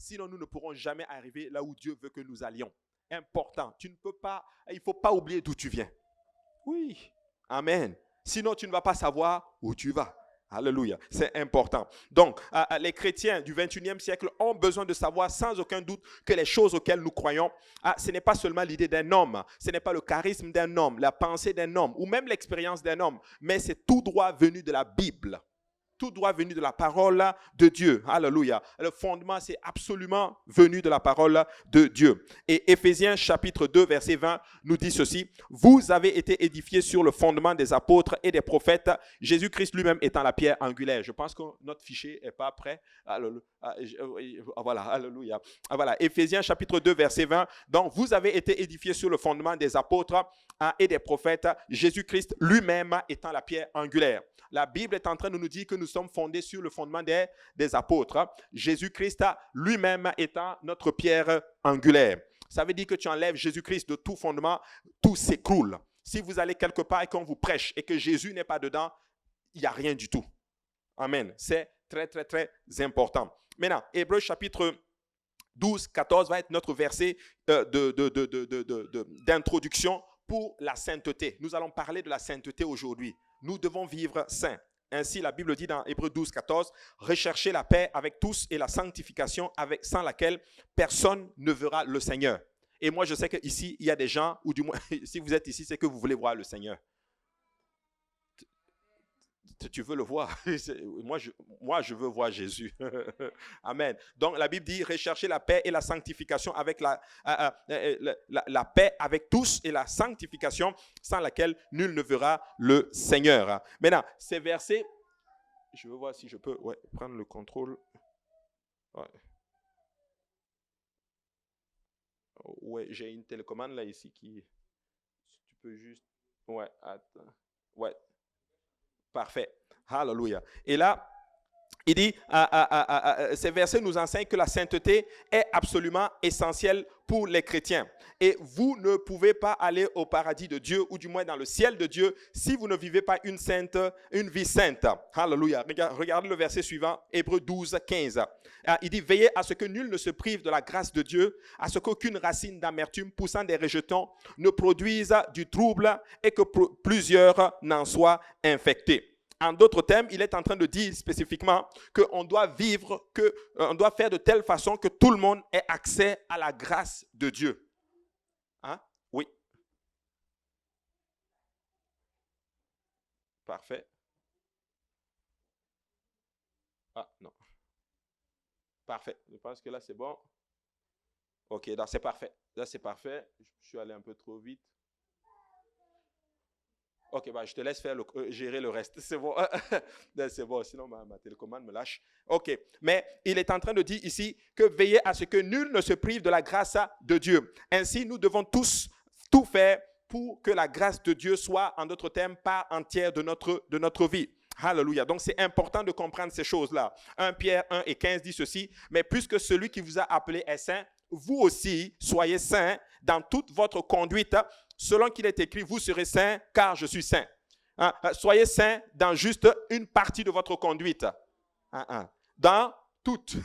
Sinon, nous ne pourrons jamais arriver là où Dieu veut que nous allions. Important. Tu ne peux pas, il ne faut pas oublier d'où tu viens. Oui. Amen. Sinon, tu ne vas pas savoir où tu vas. Alléluia. C'est important. Donc, les chrétiens du 21e siècle ont besoin de savoir sans aucun doute que les choses auxquelles nous croyons, ce n'est pas seulement l'idée d'un homme, ce n'est pas le charisme d'un homme, la pensée d'un homme ou même l'expérience d'un homme, mais c'est tout droit venu de la Bible. Tout doit venir de la parole de Dieu. Alléluia. Le fondement, c'est absolument venu de la parole de Dieu. Et Éphésiens chapitre 2, verset 20 nous dit ceci. Vous avez été édifiés sur le fondement des apôtres et des prophètes, Jésus-Christ lui-même étant la pierre angulaire. Je pense que notre fichier n'est pas prêt. Voilà, alléluia. Voilà, Éphésiens chapitre 2, verset 20. Donc, vous avez été édifiés sur le fondement des apôtres et des prophètes, Jésus-Christ lui-même étant la pierre angulaire. La Bible est en train de nous dire que nous sommes fondés sur le fondement des apôtres. Jésus-Christ lui-même étant notre pierre angulaire. Ça veut dire que tu enlèves Jésus-Christ de tout fondement, tout s'écroule. Si vous allez quelque part et qu'on vous prêche et que Jésus n'est pas dedans, il n'y a rien du tout. Amen. C'est très, très, très important. Maintenant, Hébreux chapitre 12, 14 va être notre verset d'introduction pour la sainteté. Nous allons parler de la sainteté aujourd'hui. Nous devons vivre saints. Ainsi, la Bible dit dans Hébreux 12, 14, « Recherchez la paix avec tous et la sanctification sans laquelle personne ne verra le Seigneur. » Et moi, je sais qu'ici, il y a des gens, ou du moins, si vous êtes ici, c'est que vous voulez voir le Seigneur. Tu veux le voir. Moi, je veux voir Jésus. Amen. Donc, la Bible dit, recherchez la paix et la sanctification avec la paix avec tous et la sanctification sans laquelle nul ne verra le Seigneur. Maintenant, ces versets, je veux voir si je peux prendre le contrôle. Ouais, j'ai une télécommande là ici qui... Tu peux juste... Ouais, attends. Ouais. Parfait. Alléluia. Et là, il dit, ces versets nous enseignent que la sainteté est absolument essentielle pour les chrétiens. Et vous ne pouvez pas aller au paradis de Dieu, ou du moins dans le ciel de Dieu, si vous ne vivez pas une vie sainte. Alléluia. Regardez le verset suivant, Hébreux 12, 15. Il dit, veillez à ce que nul ne se prive de la grâce de Dieu, à ce qu'aucune racine d'amertume poussant des rejetons ne produise du trouble et que plusieurs n'en soient infectés. En d'autres termes, il est en train de dire spécifiquement qu'on doit vivre, on doit faire de telle façon que tout le monde ait accès à la grâce de Dieu. Hein? Oui. Parfait. Ah, non. Parfait. Je pense que là, c'est bon. Ok, là, c'est parfait. Là, c'est parfait. Je suis allé un peu trop vite. Ok, je te laisse faire gérer le reste. C'est bon. C'est bon, sinon ma télécommande me lâche. Ok, mais il est en train de dire ici que veillez à ce que nul ne se prive de la grâce de Dieu. Ainsi, nous devons tous tout faire pour que la grâce de Dieu soit, en d'autres termes, part entière de notre vie. Alléluia. Donc, c'est important de comprendre ces choses-là. 1 Pierre 1 et 15 dit ceci, mais puisque celui qui vous a appelé est saint, vous aussi soyez saints dans toute votre conduite, selon qu'il est écrit, vous serez saints car je suis saint. Soyez saints dans juste une partie de votre conduite. Dans toute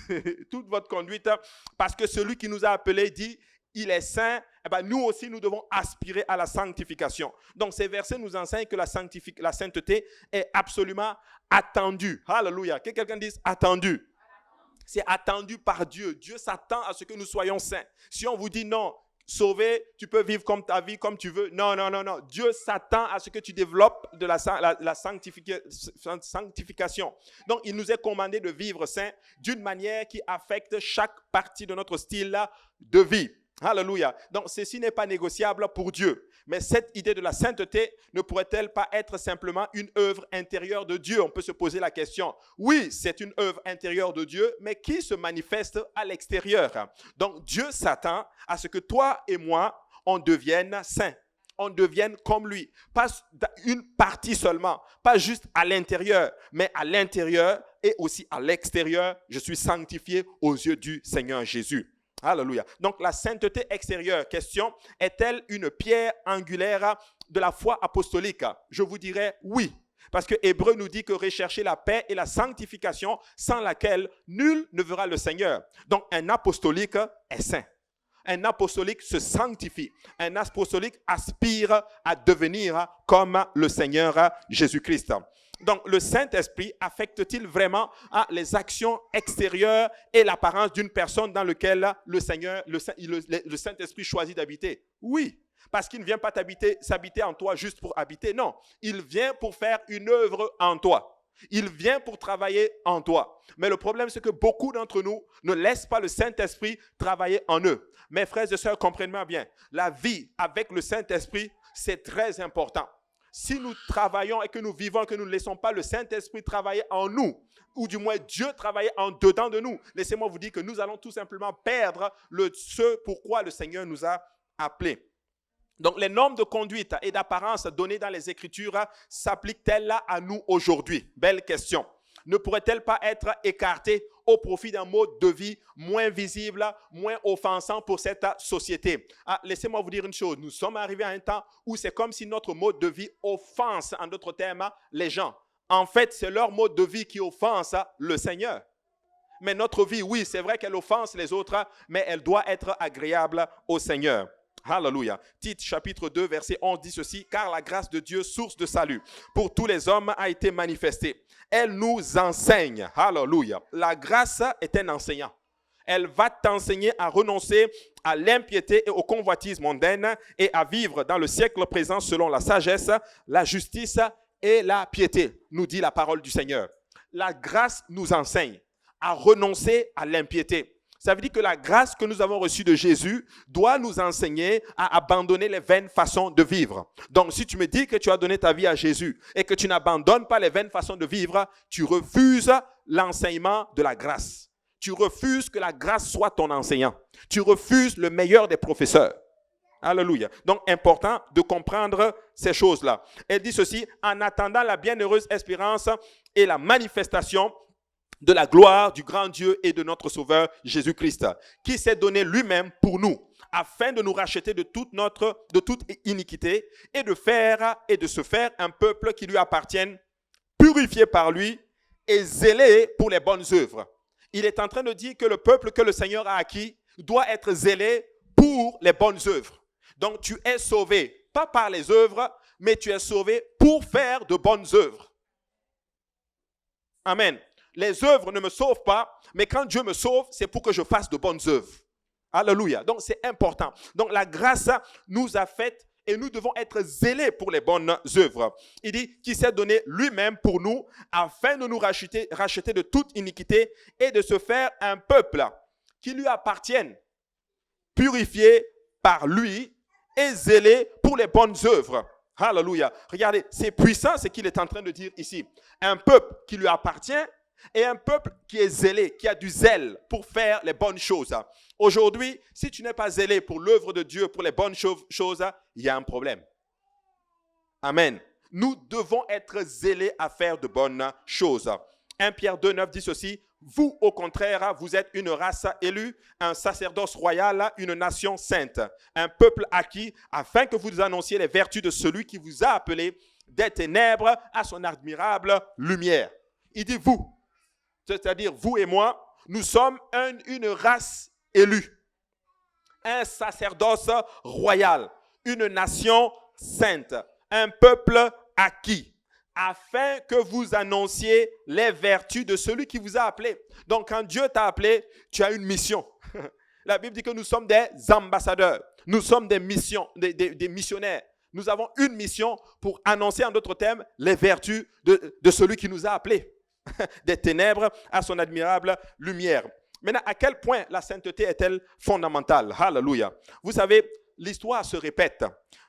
votre conduite, parce que celui qui nous a appelés dit, il est saint, nous aussi nous devons aspirer à la sanctification. Donc ces versets nous enseignent que la sainteté est absolument attendue. Alléluia. Que quelqu'un dise attendu. C'est attendu par Dieu. Dieu s'attend à ce que nous soyons saints. Si on vous dit non, sauvé, tu peux vivre comme ta vie, comme tu veux. Non. Dieu s'attend à ce que tu développes de la sanctification. Donc, il nous est commandé de vivre saint d'une manière qui affecte chaque partie de notre style de vie. Alléluia. Donc, ceci n'est pas négociable pour Dieu. Mais cette idée de la sainteté ne pourrait-elle pas être simplement une œuvre intérieure de Dieu? On peut se poser la question. Oui, c'est une œuvre intérieure de Dieu, mais qui se manifeste à l'extérieur. Donc, Dieu s'attend à ce que toi et moi, on devienne saints. On devienne comme lui. Pas une partie seulement, pas juste à l'intérieur, mais à l'intérieur et aussi à l'extérieur. Je suis sanctifié aux yeux du Seigneur Jésus. Alléluia. Donc la sainteté extérieure, question, est-elle une pierre angulaire de la foi apostolique? Je vous dirais oui. Parce que Hébreu nous dit que rechercher la paix et la sanctification sans laquelle nul ne verra le Seigneur. Donc un apostolique est saint. Un apostolique se sanctifie. Un apostolique aspire à devenir comme le Seigneur Jésus-Christ. Donc, le Saint-Esprit affecte-t-il vraiment les actions extérieures et l'apparence d'une personne dans laquelle le Saint-Esprit choisit d'habiter? Oui, parce qu'il ne vient pas s'habiter en toi juste pour habiter. Non, il vient pour faire une œuvre en toi. Il vient pour travailler en toi. Mais le problème, c'est que beaucoup d'entre nous ne laissent pas le Saint-Esprit travailler en eux. Mes frères et sœurs, comprenez-moi bien. La vie avec le Saint-Esprit, c'est très important. Si nous travaillons et que nous vivons, que nous ne laissons pas le Saint-Esprit travailler en nous, ou du moins Dieu travailler en dedans de nous, laissez-moi vous dire que nous allons tout simplement perdre ce pourquoi le Seigneur nous a appelés. Donc, les normes de conduite et d'apparence données dans les Écritures s'appliquent-elles à nous aujourd'hui? Belle question. Ne pourrait-elle pas être écartée au profit d'un mode de vie moins visible, moins offensant pour cette société? Laissez-moi vous dire une chose. Nous sommes arrivés à un temps où c'est comme si notre mode de vie offense, en d'autres termes, les gens. En fait, c'est leur mode de vie qui offense le Seigneur. Mais notre vie, oui, c'est vrai qu'elle offense les autres, mais elle doit être agréable au Seigneur. Alléluia. Tite chapitre 2 verset 11 dit ceci: car la grâce de Dieu, source de salut pour tous les hommes, a été manifestée. Elle nous enseigne. Alléluia. La grâce est un enseignant. Elle va t'enseigner à renoncer à l'impiété et aux convoitises mondaines et à vivre dans le siècle présent selon la sagesse, la justice et la piété, nous dit la parole du Seigneur. La grâce nous enseigne à renoncer à l'impiété. Ça veut dire que la grâce que nous avons reçue de Jésus doit nous enseigner à abandonner les vaines façons de vivre. Donc, si tu me dis que tu as donné ta vie à Jésus et que tu n'abandonnes pas les vaines façons de vivre, tu refuses l'enseignement de la grâce. Tu refuses que la grâce soit ton enseignant. Tu refuses le meilleur des professeurs. Alléluia. Donc, important de comprendre ces choses-là. Elle dit ceci: en attendant la bienheureuse espérance et la manifestation de la gloire du grand Dieu et de notre Sauveur Jésus-Christ, qui s'est donné lui-même pour nous, afin de nous racheter de toute iniquité et de se faire un peuple qui lui appartienne, purifié par lui et zélé pour les bonnes œuvres. Il est en train de dire que le peuple que le Seigneur a acquis doit être zélé pour les bonnes œuvres. Donc tu es sauvé, pas par les œuvres, mais tu es sauvé pour faire de bonnes œuvres. Amen. Les œuvres ne me sauvent pas, mais quand Dieu me sauve, c'est pour que je fasse de bonnes œuvres. Alléluia. Donc, c'est important. Donc, la grâce nous a fait et nous devons être zélés pour les bonnes œuvres. Il dit qu'il s'est donné lui-même pour nous afin de nous racheter de toute iniquité et de se faire un peuple qui lui appartienne, purifié par lui et zélé pour les bonnes œuvres. Alléluia. Regardez, c'est puissant ce qu'il est en train de dire ici. Un peuple qui lui appartient et un peuple qui est zélé, qui a du zèle pour faire les bonnes choses. Aujourd'hui, si tu n'es pas zélé pour l'œuvre de Dieu, pour les bonnes choses, il y a un problème. Amen. Nous devons être zélés à faire de bonnes choses. 1 Pierre 2,9 dit ceci: vous, au contraire, vous êtes une race élue, un sacerdoce royal, une nation sainte, un peuple acquis, afin que vous annonciez les vertus de celui qui vous a appelé des ténèbres à son admirable lumière. Il dit vous. C'est-à-dire vous et moi, nous sommes une race élue, un sacerdoce royal, une nation sainte, un peuple acquis, afin que vous annonciez les vertus de celui qui vous a appelé. Donc quand Dieu t'a appelé, tu as une mission. La Bible dit que nous sommes des ambassadeurs, nous sommes des missionnaires. Nous avons une mission pour annoncer en d'autres termes les vertus de celui qui nous a appelés. Des ténèbres à son admirable lumière. Maintenant, à quel point la sainteté est-elle fondamentale? Alléluia. Vous savez, l'histoire se répète.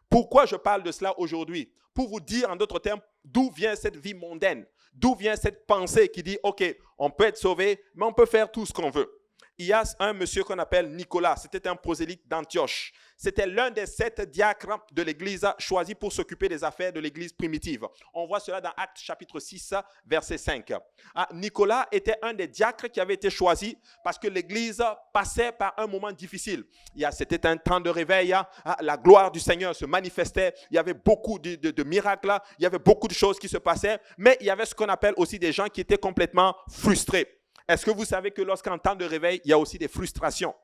Pourquoi je parle de cela aujourd'hui? Pour vous dire en d'autres termes d'où vient cette vie mondaine, d'où vient cette pensée qui dit ok, on peut être sauvé, mais on peut faire tout ce qu'on veut. il y a un monsieur qu'on appelle Nicolas. C'était un prosélyte d'Antioche. C'était l'un des 7 diacres de l'église choisis pour s'occuper des affaires de l'église primitive. On voit cela dans Actes chapitre 6, verset 5. Nicolas était un des diacres qui avait été choisi parce que l'église passait par un moment difficile. C'était un temps de réveil. La gloire du Seigneur se manifestait. Il y avait beaucoup de miracles. Il y avait beaucoup de choses qui se passaient. Mais il y avait ce qu'on appelle aussi des gens qui étaient complètement frustrés. Est-ce que vous savez que lorsqu'en temps de réveil, il y a aussi des frustrations?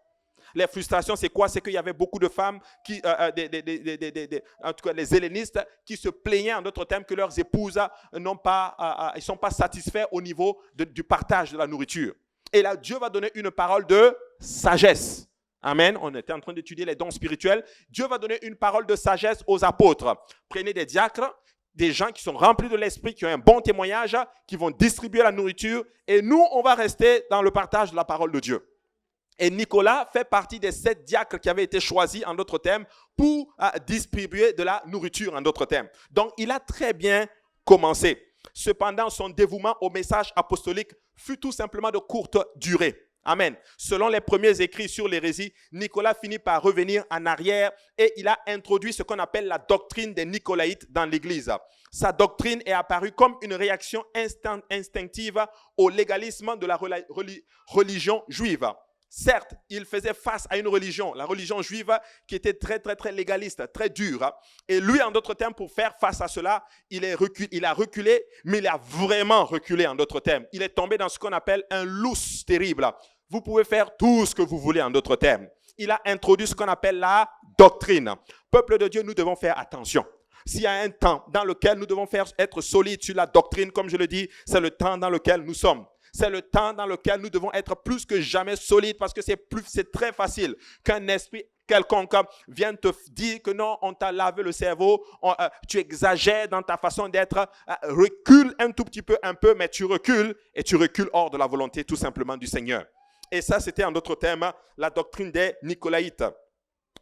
Les frustrations, c'est quoi? C'est qu'il y avait beaucoup de femmes, en tout cas les hellénistes, qui se plaignaient en d'autres termes que leurs épouses ne sont pas satisfaits au niveau du partage de la nourriture. Et là, Dieu va donner une parole de sagesse. Amen. On était en train d'étudier les dons spirituels. Dieu va donner une parole de sagesse aux apôtres. Prenez des diacres, des gens qui sont remplis de l'esprit, qui ont un bon témoignage, qui vont distribuer la nourriture. Et nous, on va rester dans le partage de la parole de Dieu. Et Nicolas fait partie des 7 diacres qui avaient été choisis, en d'autres termes, pour distribuer de la nourriture, en d'autres termes. Donc, il a très bien commencé. Cependant, son dévouement au message apostolique fut tout simplement de courte durée. Amen. Selon les premiers écrits sur l'hérésie, Nicolas finit par revenir en arrière et il a introduit ce qu'on appelle la doctrine des Nicolaïtes dans l'Église. Sa doctrine est apparue comme une réaction instinctive au légalisme de la religion juive. Certes, il faisait face à une religion, la religion juive, qui était très, très, très légaliste, très dure. Et lui, en d'autres termes, pour faire face à cela, il a reculé, mais il a vraiment reculé, en d'autres termes. Il est tombé dans ce qu'on appelle un lousse terrible. Vous pouvez faire tout ce que vous voulez, en d'autres termes. Il a introduit ce qu'on appelle la doctrine. Peuple de Dieu, nous devons faire attention. S'il y a un temps dans lequel nous devons être solides sur la doctrine, comme je le dis, c'est le temps dans lequel nous sommes. C'est le temps dans lequel nous devons être plus que jamais solides parce que c'est très facile qu'un esprit quelconque vienne te dire que non, on t'a lavé le cerveau, tu exagères dans ta façon d'être, recule un tout petit peu, mais tu recules et tu recules hors de la volonté tout simplement du Seigneur. Et ça, c'était en d'autres termes la doctrine des Nicolaïtes.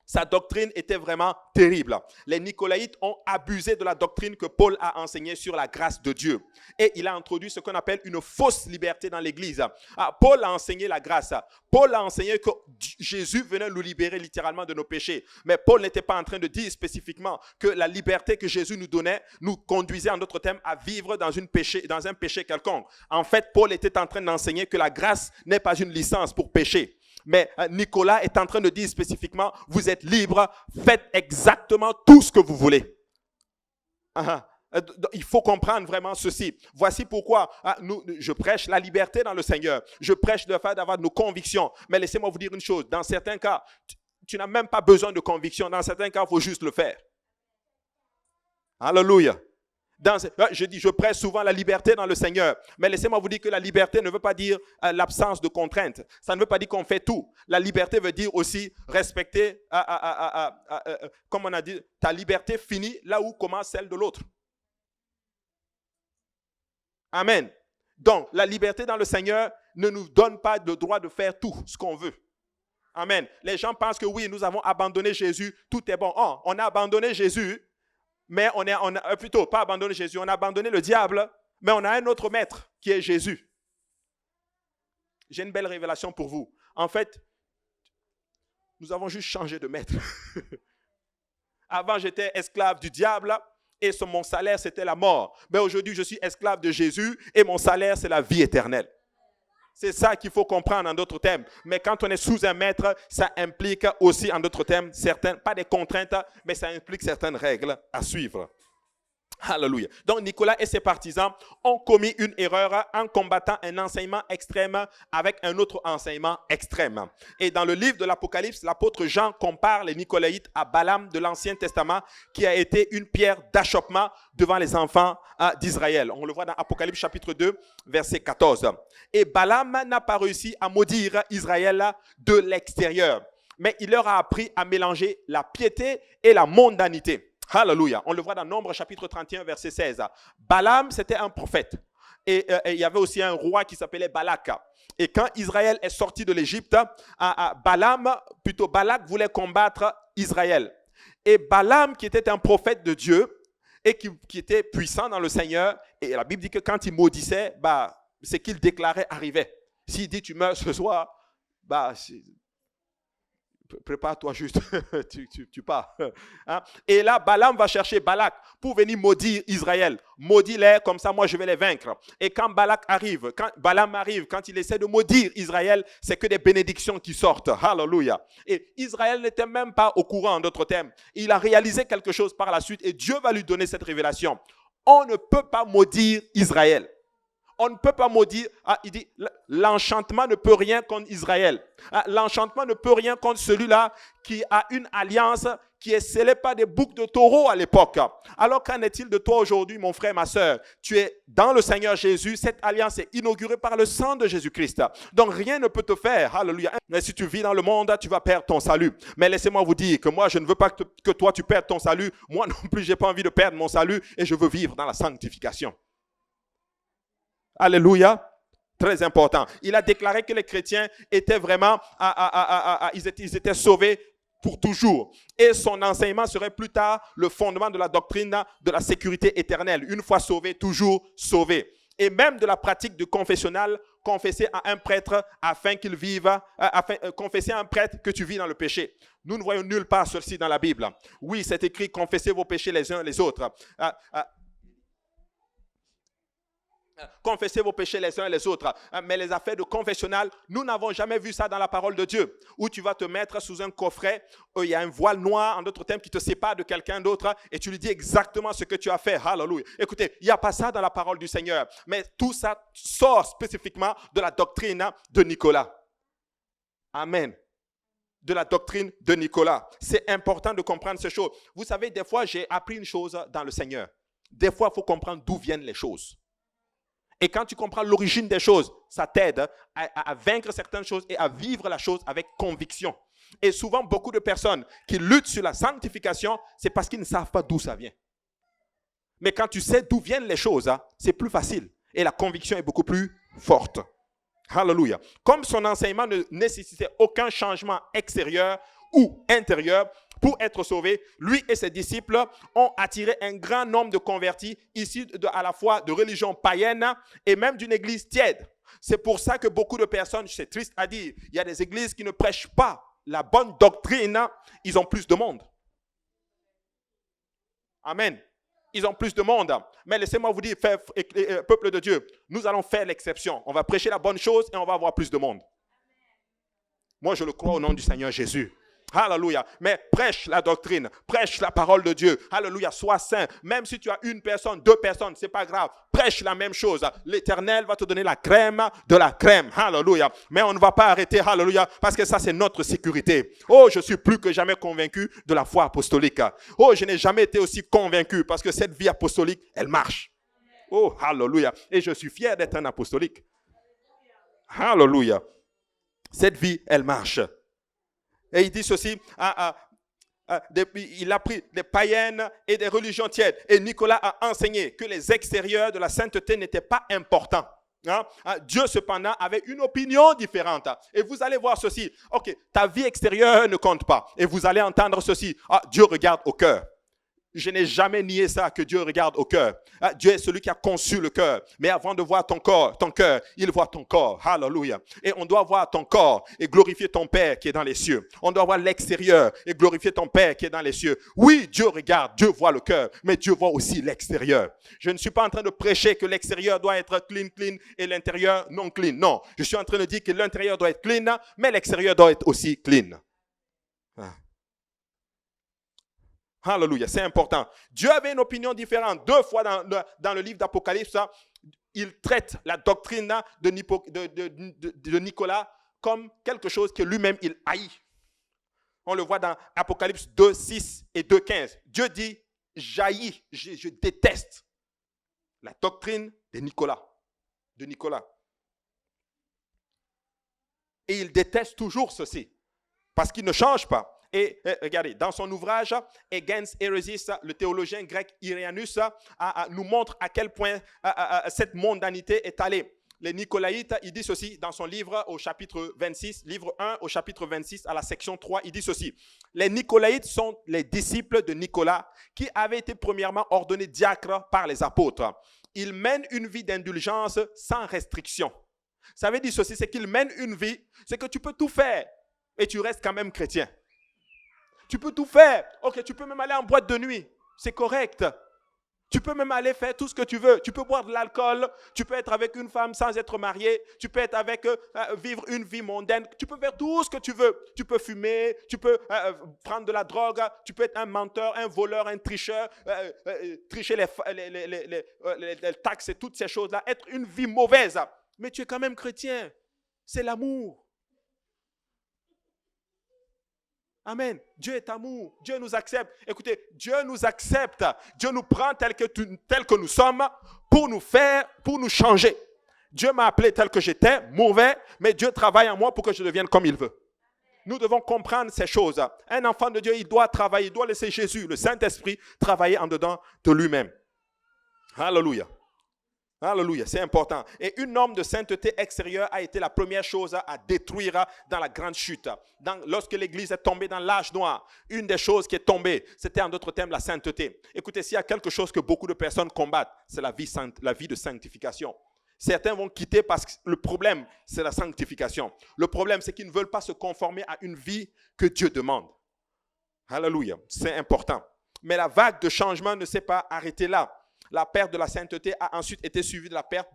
Sa doctrine était vraiment terrible. Les Nicolaïtes ont abusé de la doctrine que Paul a enseignée sur la grâce de Dieu. Et il a introduit ce qu'on appelle une fausse liberté dans l'Église. Paul a enseigné la grâce. Paul a enseigné que Jésus venait nous libérer littéralement de nos péchés. Mais Paul n'était pas en train de dire spécifiquement que la liberté que Jésus nous donnait nous conduisait en d'autres termes à vivre dans un péché quelconque. En fait, Paul était en train d'enseigner que la grâce n'est pas une licence pour pécher. Mais Nicolas est en train de dire spécifiquement, vous êtes libre, faites exactement tout ce que vous voulez. Il faut comprendre vraiment ceci. Voici pourquoi je prêche la liberté dans le Seigneur. Je prêche le fait d'avoir nos convictions. Mais laissez-moi vous dire une chose. Dans certains cas, tu n'as même pas besoin de conviction. Dans certains cas, il faut juste le faire. Alléluia. Je prêche souvent la liberté dans le Seigneur. Mais laissez-moi vous dire que la liberté ne veut pas dire l'absence de contraintes. Ça ne veut pas dire qu'on fait tout. La liberté veut dire aussi respecter, comme on a dit, ta liberté finit là où commence celle de l'autre. Amen. Donc, la liberté dans le Seigneur ne nous donne pas le droit de faire tout ce qu'on veut. Amen. Les gens pensent que oui, nous avons abandonné Jésus, tout est bon. Oh, on a abandonné Jésus. Mais on a plutôt pas abandonné Jésus, on a abandonné le diable, mais on a un autre maître qui est Jésus. J'ai une belle révélation pour vous. En fait, nous avons juste changé de maître. Avant, j'étais esclave du diable et mon salaire, c'était la mort. Mais aujourd'hui, je suis esclave de Jésus et mon salaire, c'est la vie éternelle. C'est ça qu'il faut comprendre en d'autres termes. Mais quand on est sous un maître, ça implique aussi en d'autres termes, pas des contraintes, mais ça implique certaines règles à suivre. Alléluia. Donc Nicolas et ses partisans ont commis une erreur en combattant un enseignement extrême avec un autre enseignement extrême. Et dans le livre de l'Apocalypse, l'apôtre Jean compare les Nicolaïtes à Balaam de l'Ancien Testament qui a été une pierre d'achoppement devant les enfants d'Israël. On le voit dans Apocalypse chapitre 2, verset 14. Et Balaam n'a pas réussi à maudire Israël de l'extérieur, mais il leur a appris à mélanger la piété et la mondanité. Alléluia. On le voit dans Nombre chapitre 31, verset 16. Balaam, c'était un prophète. Et il y avait aussi un roi qui s'appelait Balak. Et quand Israël est sorti de l'Égypte, Balak voulait combattre Israël. Et Balaam, qui était un prophète de Dieu et qui était puissant dans le Seigneur, et la Bible dit que quand il maudissait, ce qu'il déclarait arrivait. S'il dit tu meurs ce soir, prépare-toi juste, tu pars. Hein? Et là, Balaam va chercher Balak pour venir maudire Israël. Maudis-les, comme ça, moi, je vais les vaincre. Et quand Balaam arrive, quand il essaie de maudire Israël, c'est que des bénédictions qui sortent. Alléluia. Et Israël n'était même pas au courant, en d'autres termes. Il a réalisé quelque chose par la suite et Dieu va lui donner cette révélation. On ne peut pas maudire Israël. On ne peut pas maudire. Il dit, l'enchantement ne peut rien contre Israël. L'enchantement ne peut rien contre celui-là qui a une alliance qui est scellée par des boucs de taureau à l'époque. Alors qu'en est-il de toi aujourd'hui, mon frère, ma soeur? Tu es dans le Seigneur Jésus. Cette alliance est inaugurée par le sang de Jésus-Christ. Donc rien ne peut te faire. Alléluia. Mais si tu vis dans le monde, tu vas perdre ton salut. Mais laissez-moi vous dire que moi, je ne veux pas que toi, tu perdes ton salut. Moi non plus, je n'ai pas envie de perdre mon salut et je veux vivre dans la sanctification. Alléluia. Très important. Il a déclaré que les chrétiens étaient vraiment, ils étaient sauvés pour toujours. Et son enseignement serait plus tard le fondement de la doctrine de la sécurité éternelle. Une fois sauvé, toujours sauvé. Et même de la pratique du confessionnal, confesser à un prêtre afin qu'il vive, confesser à un prêtre que tu vis dans le péché. Nous ne voyons nulle part ceci dans la Bible. Oui, c'est écrit, confessez vos péchés les uns les autres. Confessez vos péchés les uns et les autres. Mais les affaires de confessionnal, nous n'avons jamais vu ça dans la parole de Dieu. Où tu vas te mettre sous un coffret, où il y a un voile noir, en d'autres termes, qui te sépare de quelqu'un d'autre, et tu lui dis exactement ce que tu as fait. Alléluia. Écoutez, il n'y a pas ça dans la parole du Seigneur. Mais tout ça sort spécifiquement de la doctrine de Nicolas. Amen. De la doctrine de Nicolas. C'est important de comprendre ces choses. Vous savez, des fois, j'ai appris une chose dans le Seigneur. Des fois, il faut comprendre d'où viennent les choses. Et quand tu comprends l'origine des choses, ça t'aide à vaincre certaines choses et à vivre la chose avec conviction. Et souvent, beaucoup de personnes qui luttent sur la sanctification, c'est parce qu'ils ne savent pas d'où ça vient. Mais quand tu sais d'où viennent les choses, c'est plus facile. Et la conviction est beaucoup plus forte. Alléluia. Comme son enseignement ne nécessitait aucun changement extérieur ou intérieur, pour être sauvés, lui et ses disciples ont attiré un grand nombre de convertis issus à la fois de religions païennes et même d'une église tiède. C'est pour ça que beaucoup de personnes, c'est triste à dire, il y a des églises qui ne prêchent pas la bonne doctrine, ils ont plus de monde. Amen. Ils ont plus de monde. Mais laissez-moi vous dire, peuple de Dieu, nous allons faire l'exception. On va prêcher la bonne chose et on va avoir plus de monde. Moi, je le crois au nom du Seigneur Jésus. Alléluia. Mais prêche la doctrine, prêche la parole de Dieu. Alléluia. Sois saint. Même si tu as une personne, deux personnes, c'est pas grave. Prêche la même chose. L'Éternel va te donner la crème de la crème. Alléluia. Mais on ne va pas arrêter. Alléluia. Parce que ça, c'est notre sécurité. Oh, je suis plus que jamais convaincu de la foi apostolique. Oh, je n'ai jamais été aussi convaincu parce que cette vie apostolique, elle marche. Oh, alléluia. Et je suis fier d'être un apostolique. Alléluia. Cette vie, elle marche. Et il dit ceci, il a pris des païennes et des religions tièdes. Et Nicolas a enseigné que les extérieurs de la sainteté n'étaient pas importants. Dieu cependant avait une opinion différente. Et vous allez voir ceci. Ok, ta vie extérieure ne compte pas. Et vous allez entendre ceci. Dieu regarde au cœur. Je n'ai jamais nié ça, que Dieu regarde au cœur. Dieu est celui qui a conçu le cœur. Mais avant de voir ton cœur, il voit ton corps. Alléluia. Et on doit voir ton corps et glorifier ton Père qui est dans les cieux. On doit voir l'extérieur et glorifier ton Père qui est dans les cieux. Oui, Dieu regarde, Dieu voit le cœur, mais Dieu voit aussi l'extérieur. Je ne suis pas en train de prêcher que l'extérieur doit être clean et l'intérieur non clean. Non, je suis en train de dire que l'intérieur doit être clean, mais l'extérieur doit être aussi clean. Alléluia, c'est important. Dieu avait une opinion différente. 2 fois dans le livre d'Apocalypse, il traite la doctrine de Nicolas comme quelque chose que lui-même il haït. On le voit dans Apocalypse 2, 6 et 2, 15. Dieu dit, j'haïs, je déteste la doctrine de Nicolas. Et il déteste toujours ceci, parce qu'il ne change pas. Et regardez, dans son ouvrage « Against Heresis », le théologien grec Irénæus nous montre à quel point cette mondanité est allée. Les Nicolaïtes, il dit ceci dans son livre au chapitre 26, livre 1 au chapitre 26 à la section 3, il dit ceci. Les Nicolaïtes sont les disciples de Nicolas qui avaient été premièrement ordonnés diacres par les apôtres. Ils mènent une vie d'indulgence sans restriction. Ça veut dire ceci, c'est qu'il mène une vie, c'est que tu peux tout faire et tu restes quand même chrétien. Tu peux tout faire. Ok, tu peux même aller en boîte de nuit. C'est correct. Tu peux même aller faire tout ce que tu veux. Tu peux boire de l'alcool. Tu peux être avec une femme sans être marié. Tu peux être avec, vivre une vie mondaine. Tu peux faire tout ce que tu veux. Tu peux fumer. Tu peux prendre de la drogue. Tu peux être un menteur, un voleur, un tricheur. Tricher les taxes et toutes ces choses-là. Être une vie mauvaise. Mais tu es quand même chrétien. C'est l'amour. Amen. Dieu est amour. Dieu nous accepte. Écoutez, Dieu nous accepte. Dieu nous prend tel que nous sommes pour nous faire, pour nous changer. Dieu m'a appelé tel que j'étais, mauvais, mais Dieu travaille en moi pour que je devienne comme il veut. Nous devons comprendre ces choses. Un enfant de Dieu, il doit travailler, il doit laisser Jésus, le Saint-Esprit, travailler en dedans de lui-même. Alléluia. Alléluia, c'est important. Et une norme de sainteté extérieure a été la première chose à détruire dans la grande chute. Lorsque l'Église est tombée dans l'âge noir, une des choses qui est tombée, c'était en d'autres termes la sainteté. Écoutez, s'il y a quelque chose que beaucoup de personnes combattent, c'est la vie de sanctification. Certains vont quitter parce que le problème, c'est la sanctification. Le problème, c'est qu'ils ne veulent pas se conformer à une vie que Dieu demande. Alléluia, c'est important. Mais la vague de changement ne s'est pas arrêtée là. La perte de la sainteté a ensuite été suivie de la perte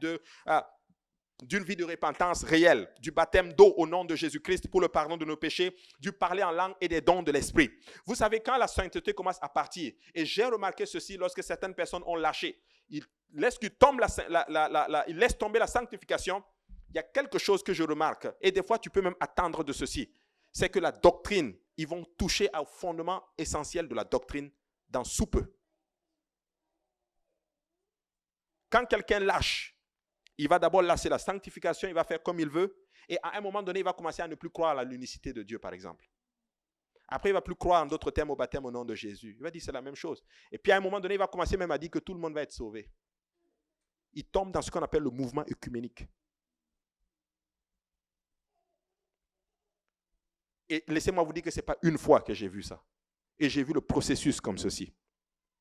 d'une vie de repentance réelle, du baptême d'eau au nom de Jésus-Christ pour le pardon de nos péchés, du parler en langue et des dons de l'esprit. Vous savez, quand la sainteté commence à partir, et j'ai remarqué ceci lorsque certaines personnes ont lâché, ils laissent tomber la sanctification, il y a quelque chose que je remarque, et des fois tu peux même attendre de ceci, c'est que la doctrine, ils vont toucher au fondement essentiel de la doctrine dans sous peu. Quand quelqu'un lâche, il va d'abord lâcher la sanctification, il va faire comme il veut, et à un moment donné, il va commencer à ne plus croire à l'unicité de Dieu, par exemple. Après, il ne va plus croire en d'autres termes au baptême au nom de Jésus. Il va dire c'est la même chose. Et puis à un moment donné, il va commencer même à dire que tout le monde va être sauvé. Il tombe dans ce qu'on appelle le mouvement œcuménique. Et laissez-moi vous dire que ce n'est pas une fois que j'ai vu ça. Et j'ai vu le processus comme ceci.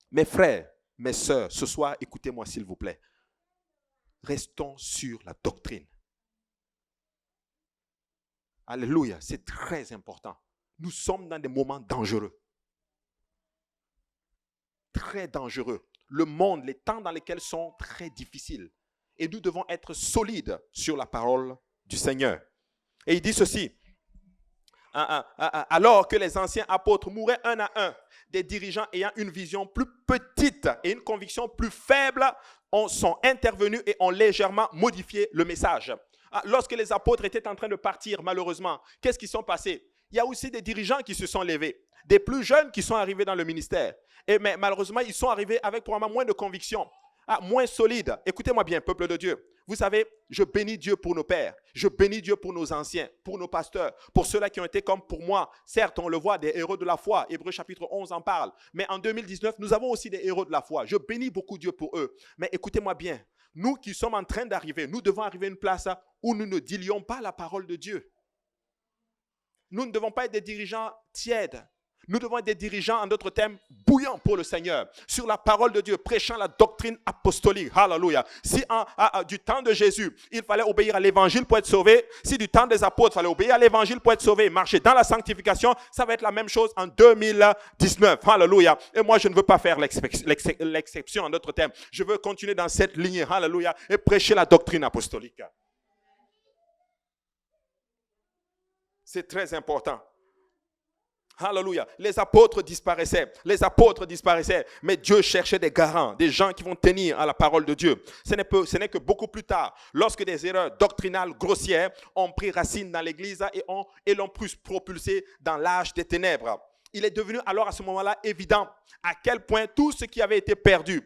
Mes frères, mes sœurs, ce soir, écoutez-moi s'il vous plaît. Restons sur la doctrine. Alléluia, c'est très important. Nous sommes dans des moments dangereux. Très dangereux. Le monde, les temps dans lesquels sont très difficiles. Et nous devons être solides sur la parole du Seigneur. Et il dit ceci. Alors que les anciens apôtres mouraient un à un, des dirigeants ayant une vision plus petite et une conviction plus faible sont intervenus et ont légèrement modifié le message. Lorsque les apôtres étaient en train de partir, malheureusement, qu'est-ce qui s'est passé? Il y a aussi des dirigeants qui se sont levés, des plus jeunes qui sont arrivés dans le ministère. Mais malheureusement, ils sont arrivés avec probablement moins de conviction, moins solide. Écoutez-moi bien, peuple de Dieu. Vous savez, je bénis Dieu pour nos pères, je bénis Dieu pour nos anciens, pour nos pasteurs, pour ceux-là qui ont été comme pour moi. Certes, on le voit, des héros de la foi. Hébreux chapitre 11 en parle. Mais en 2019, nous avons aussi des héros de la foi. Je bénis beaucoup Dieu pour eux. Mais écoutez-moi bien, nous qui sommes en train d'arriver, nous devons arriver à une place où nous ne diluons pas la parole de Dieu. Nous ne devons pas être des dirigeants tièdes. Nous devons être des dirigeants, en d'autres termes, bouillants pour le Seigneur, sur la parole de Dieu, prêchant la doctrine apostolique. Alléluia. Si du temps de Jésus, il fallait obéir à l'évangile pour être sauvé, si du temps des apôtres, il fallait obéir à l'évangile pour être sauvé, marcher dans la sanctification, ça va être la même chose en 2019. Alléluia. Et moi, je ne veux pas faire l'exception, en d'autres termes. Je veux continuer dans cette lignée. Alléluia. Et prêcher la doctrine apostolique. C'est très important. Alléluia. Les apôtres disparaissaient, mais Dieu cherchait des garants, des gens qui vont tenir à la parole de Dieu. Ce n'est que beaucoup plus tard, lorsque des erreurs doctrinales grossières ont pris racine dans l'Église et l'ont plus propulsé dans l'âge des ténèbres. Il est devenu alors à ce moment-là évident à quel point tout ce qui avait été perdu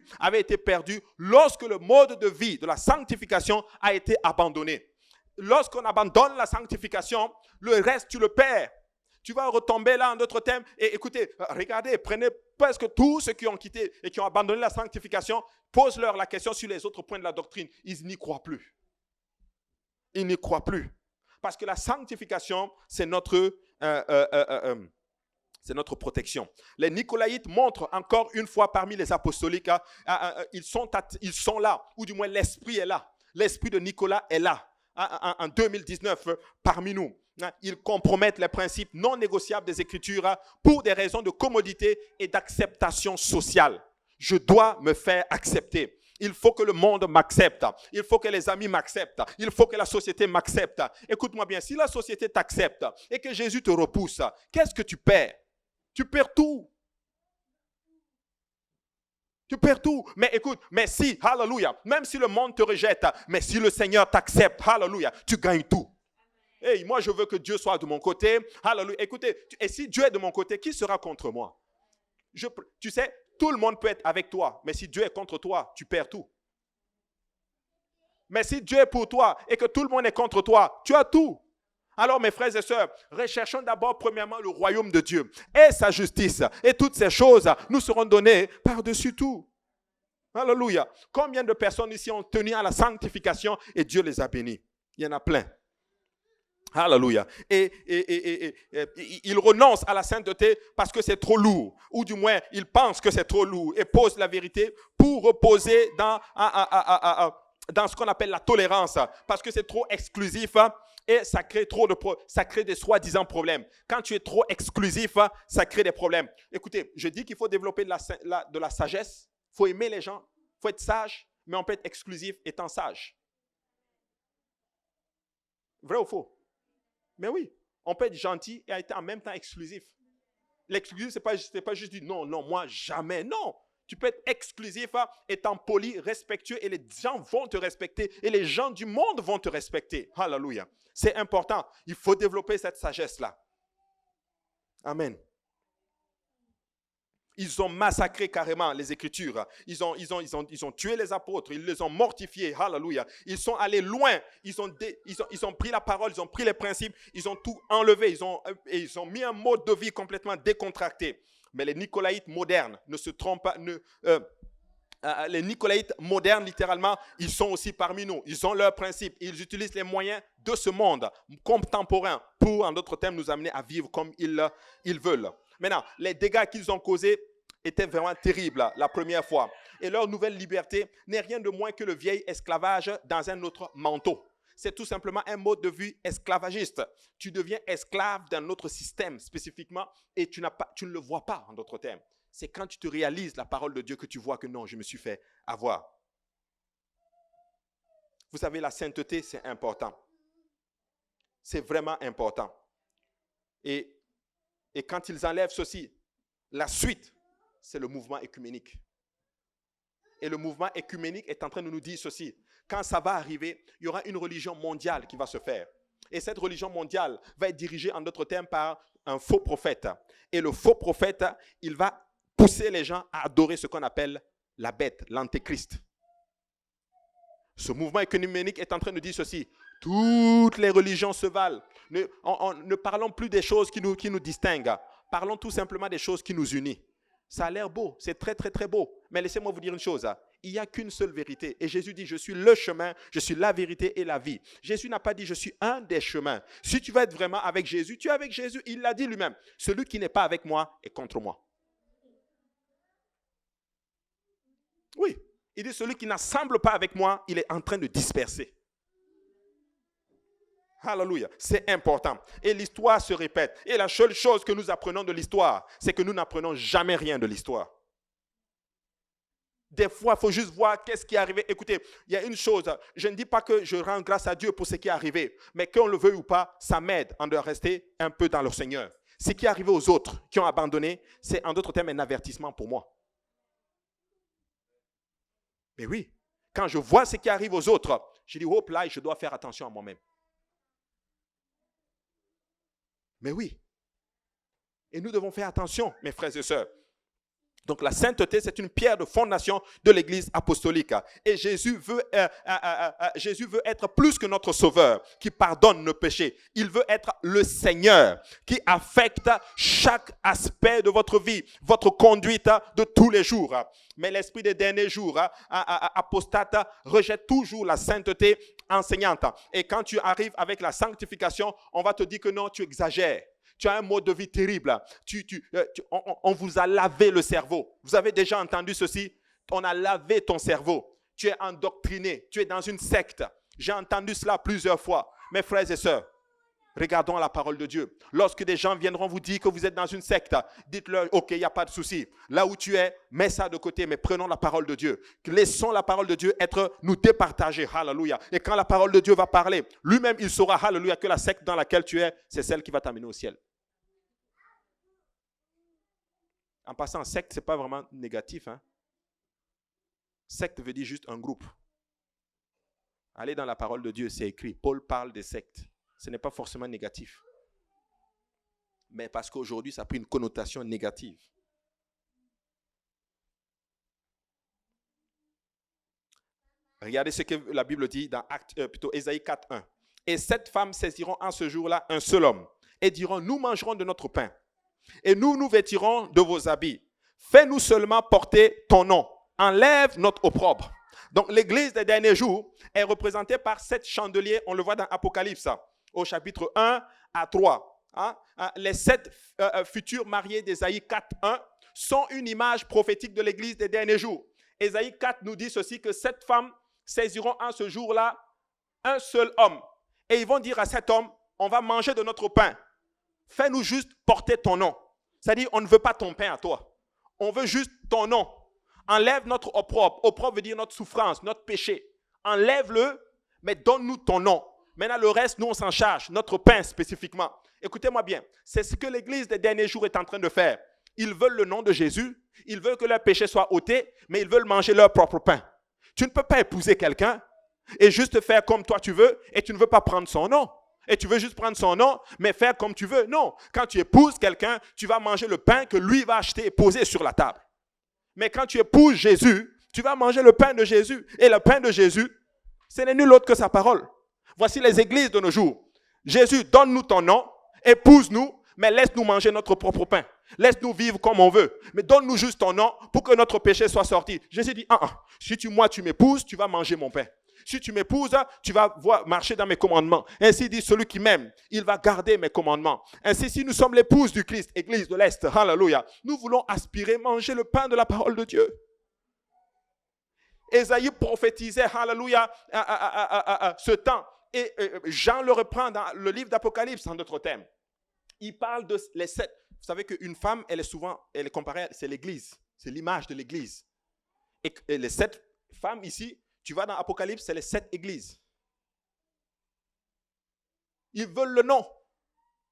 lorsque le mode de vie de la sanctification a été abandonné. Lorsqu'on abandonne la sanctification, le reste tu le perds. Tu vas retomber là en d'autres termes. Et écoutez, regardez, prenez presque tous ceux qui ont quitté et qui ont abandonné la sanctification, pose-leur la question sur les autres points de la doctrine. Ils n'y croient plus. Ils n'y croient plus. Parce que la sanctification, c'est notre protection. Les Nicolaïtes montrent encore une fois parmi les apostoliques, ils sont là, ou du moins l'esprit est là. L'esprit de Nicolas est là. en 2019 parmi nous. Ils compromettent les principes non négociables des Écritures pour des raisons de commodité et d'acceptation sociale. Je dois me faire accepter. Il faut que le monde m'accepte. Il faut que les amis m'acceptent. Il faut que la société m'accepte. Écoute-moi bien, si la société t'accepte et que Jésus te repousse, qu'est-ce que tu perds? Tu perds tout. Tu perds tout. Mais écoute, mais si, hallelujah, même si le monde te rejette, mais si le Seigneur t'accepte, hallelujah, tu gagnes tout. Hey, moi, je veux que Dieu soit de mon côté. Hallelujah. Écoutez, et si Dieu est de mon côté, qui sera contre moi? Tu sais, tout le monde peut être avec toi, mais si Dieu est contre toi, tu perds tout. Mais si Dieu est pour toi et que tout le monde est contre toi, tu as tout. Alors, mes frères et sœurs, recherchons d'abord premièrement le royaume de Dieu et sa justice. Et toutes ces choses nous seront données par-dessus tout. Alléluia. Combien de personnes ici ont tenu à la sanctification et Dieu les a bénis? Il y en a plein. Alléluia. Et ils renoncent à la sainteté parce que c'est trop lourd. Ou du moins, ils pensent que c'est trop lourd et posent la vérité pour reposer dans ce qu'on appelle la tolérance. Parce que c'est trop exclusif et ça crée ça crée des soi-disant problèmes. Quand tu es trop exclusif, ça crée des problèmes. Écoutez, je dis qu'il faut développer de la sagesse. Il faut aimer les gens. Il faut être sage, mais on peut être exclusif étant sage. Vrai ou faux? Mais oui, on peut être gentil et être en même temps exclusif. L'exclusif, ce n'est pas juste dire non, moi jamais. Non, tu peux être exclusif étant poli, respectueux et les gens vont te respecter et les gens du monde vont te respecter. Alléluia. C'est important. Il faut développer cette sagesse-là. Amen. Ils ont massacré carrément les Écritures. Ils ont tué les apôtres. Ils les ont mortifiés. Alléluia. Ils sont allés loin. Ils ont pris la parole. Ils ont pris les principes. Ils ont tout enlevé. Ils ont mis un mode de vie complètement décontracté. Mais les Nicolaïtes modernes ne se trompent pas. Les Nicolaïtes modernes, littéralement, ils sont aussi parmi nous. Ils ont leurs principes. Ils utilisent les moyens de ce monde contemporain pour, en d'autres termes, nous amener à vivre comme ils veulent. Maintenant, les dégâts qu'ils ont causés étaient vraiment terribles la première fois. Et leur nouvelle liberté n'est rien de moins que le vieil esclavage dans un autre manteau. C'est tout simplement un mode de vie esclavagiste. Tu deviens esclave d'un autre système spécifiquement et tu ne le vois pas en d'autres termes. C'est quand tu te réalises la parole de Dieu que tu vois que non, je me suis fait avoir. Vous savez, la sainteté, c'est important. C'est vraiment important. Et quand ils enlèvent ceci, la suite, c'est le mouvement écuménique. Et le mouvement écuménique est en train de nous dire ceci. Quand ça va arriver, il y aura une religion mondiale qui va se faire. Et cette religion mondiale va être dirigée, en d'autres termes, par un faux prophète. Et le faux prophète, il va pousser les gens à adorer ce qu'on appelle la bête, l'antéchrist. Ce mouvement écuménique est en train de dire ceci. Toutes les religions se valent. Ne parlons plus des choses qui nous distinguent. Parlons tout simplement des choses qui nous unissent. Ça a l'air beau, c'est très très très beau. Mais laissez-moi vous dire une chose. Il n'y a qu'une seule vérité. Et Jésus dit, je suis le chemin, je suis la vérité et la vie. Jésus n'a pas dit, je suis un des chemins. Si tu veux être vraiment avec Jésus, tu es avec Jésus. Il l'a dit lui-même. Celui qui n'est pas avec moi est contre moi. Oui, il dit, celui qui n'assemble pas avec moi, il est en train de disperser. Alléluia, c'est important. Et l'histoire se répète. Et la seule chose que nous apprenons de l'histoire, c'est que nous n'apprenons jamais rien de l'histoire. Des fois, il faut juste voir qu'est-ce qui est arrivé. Écoutez, il y a une chose, je ne dis pas que je rends grâce à Dieu pour ce qui est arrivé, mais qu'on le veuille ou pas, ça m'aide en de rester un peu dans le Seigneur. Ce qui est arrivé aux autres qui ont abandonné, c'est en d'autres termes un avertissement pour moi. Mais oui, quand je vois ce qui arrive aux autres, je dis, hop là, je dois faire attention à moi-même. Mais oui. Et nous devons faire attention, mes frères et sœurs. Donc la sainteté, c'est une pierre de fondation de l'Église apostolique. Et Jésus veut être plus que notre sauveur qui pardonne nos péchés. Il veut être le Seigneur qui affecte chaque aspect de votre vie, votre conduite de tous les jours. Mais l'esprit des derniers jours, apostate, rejette toujours la sainteté enseignante. Et quand tu arrives avec la sanctification, on va te dire que non, tu exagères. Tu as un mode de vie terrible. On vous a lavé le cerveau. Vous avez déjà entendu ceci? On a lavé ton cerveau. Tu es endoctriné. Tu es dans une secte. J'ai entendu cela plusieurs fois. Mes frères et sœurs, regardons la parole de Dieu. Lorsque des gens viendront vous dire que vous êtes dans une secte, dites-leur, ok, il n'y a pas de souci. Là où tu es, mets ça de côté, mais prenons la parole de Dieu. Laissons la parole de Dieu nous départager. Alléluia. Et quand la parole de Dieu va parler, lui-même, il saura, alléluia, que la secte dans laquelle tu es, c'est celle qui va t'amener au ciel. En passant, secte, ce n'est pas vraiment négatif. Secte veut dire juste un groupe. Allez dans la parole de Dieu, c'est écrit. Paul parle des sectes. Ce n'est pas forcément négatif. Mais parce qu'aujourd'hui, ça a pris une connotation négative. Regardez ce que la Bible dit dans Ésaïe 4:1. Et 7 femmes saisiront en ce jour-là un seul homme et diront, nous mangerons de notre pain et nous nous vêtirons de vos habits. Fais-nous seulement porter ton nom. Enlève notre opprobre. Donc l'église des derniers jours est représentée par 7 chandeliers. On le voit dans Apocalypse, au chapitre 1 à 3. Les 7 futurs mariés d'Ésaïe 4:1 sont une image prophétique de l'église des derniers jours. Ésaïe 4 nous dit ceci, que 7 femmes saisiront en ce jour-là un seul homme. Et ils vont dire à cet homme, on va manger de notre pain. Fais-nous juste porter ton nom. C'est-à-dire, on ne veut pas ton pain à toi. On veut juste ton nom. Enlève notre opprobre. Opprobre veut dire notre souffrance, notre péché. Enlève-le, mais donne-nous ton nom. Maintenant, le reste, nous, on s'en charge. Notre pain spécifiquement. Écoutez-moi bien. C'est ce que l'église des derniers jours est en train de faire. Ils veulent le nom de Jésus. Ils veulent que leur péché soit ôté, mais ils veulent manger leur propre pain. Tu ne peux pas épouser quelqu'un et juste faire comme toi tu veux et tu ne veux pas prendre son nom. Et tu veux juste prendre son nom, mais faire comme tu veux. Non. Quand tu épouses quelqu'un, tu vas manger le pain que lui va acheter et poser sur la table. Mais quand tu épouses Jésus, tu vas manger le pain de Jésus. Et le pain de Jésus, ce n'est nul autre que sa parole. Voici les églises de nos jours. Jésus, donne-nous ton nom, épouse-nous, mais laisse-nous manger notre propre pain. Laisse-nous vivre comme on veut. Mais donne-nous juste ton nom pour que notre péché soit sorti. Jésus dit, si tu m'épouses, tu vas manger mon pain. Si tu m'épouses, tu vas marcher dans mes commandements. Ainsi dit celui qui m'aime, il va garder mes commandements. Ainsi, si nous sommes l'épouse du Christ, Église de l'Est, alléluia, nous voulons aspirer manger le pain de la parole de Dieu. Ésaïe prophétisait, alléluia, ce temps. Et Jean le reprend dans le livre d'Apocalypse en d'autres termes. Il parle de les 7. Vous savez qu'une femme, elle est comparée, c'est l'église. C'est l'image de l'église. Et les 7 femmes ici, tu vas dans Apocalypse, c'est les 7 églises. Ils veulent le nom.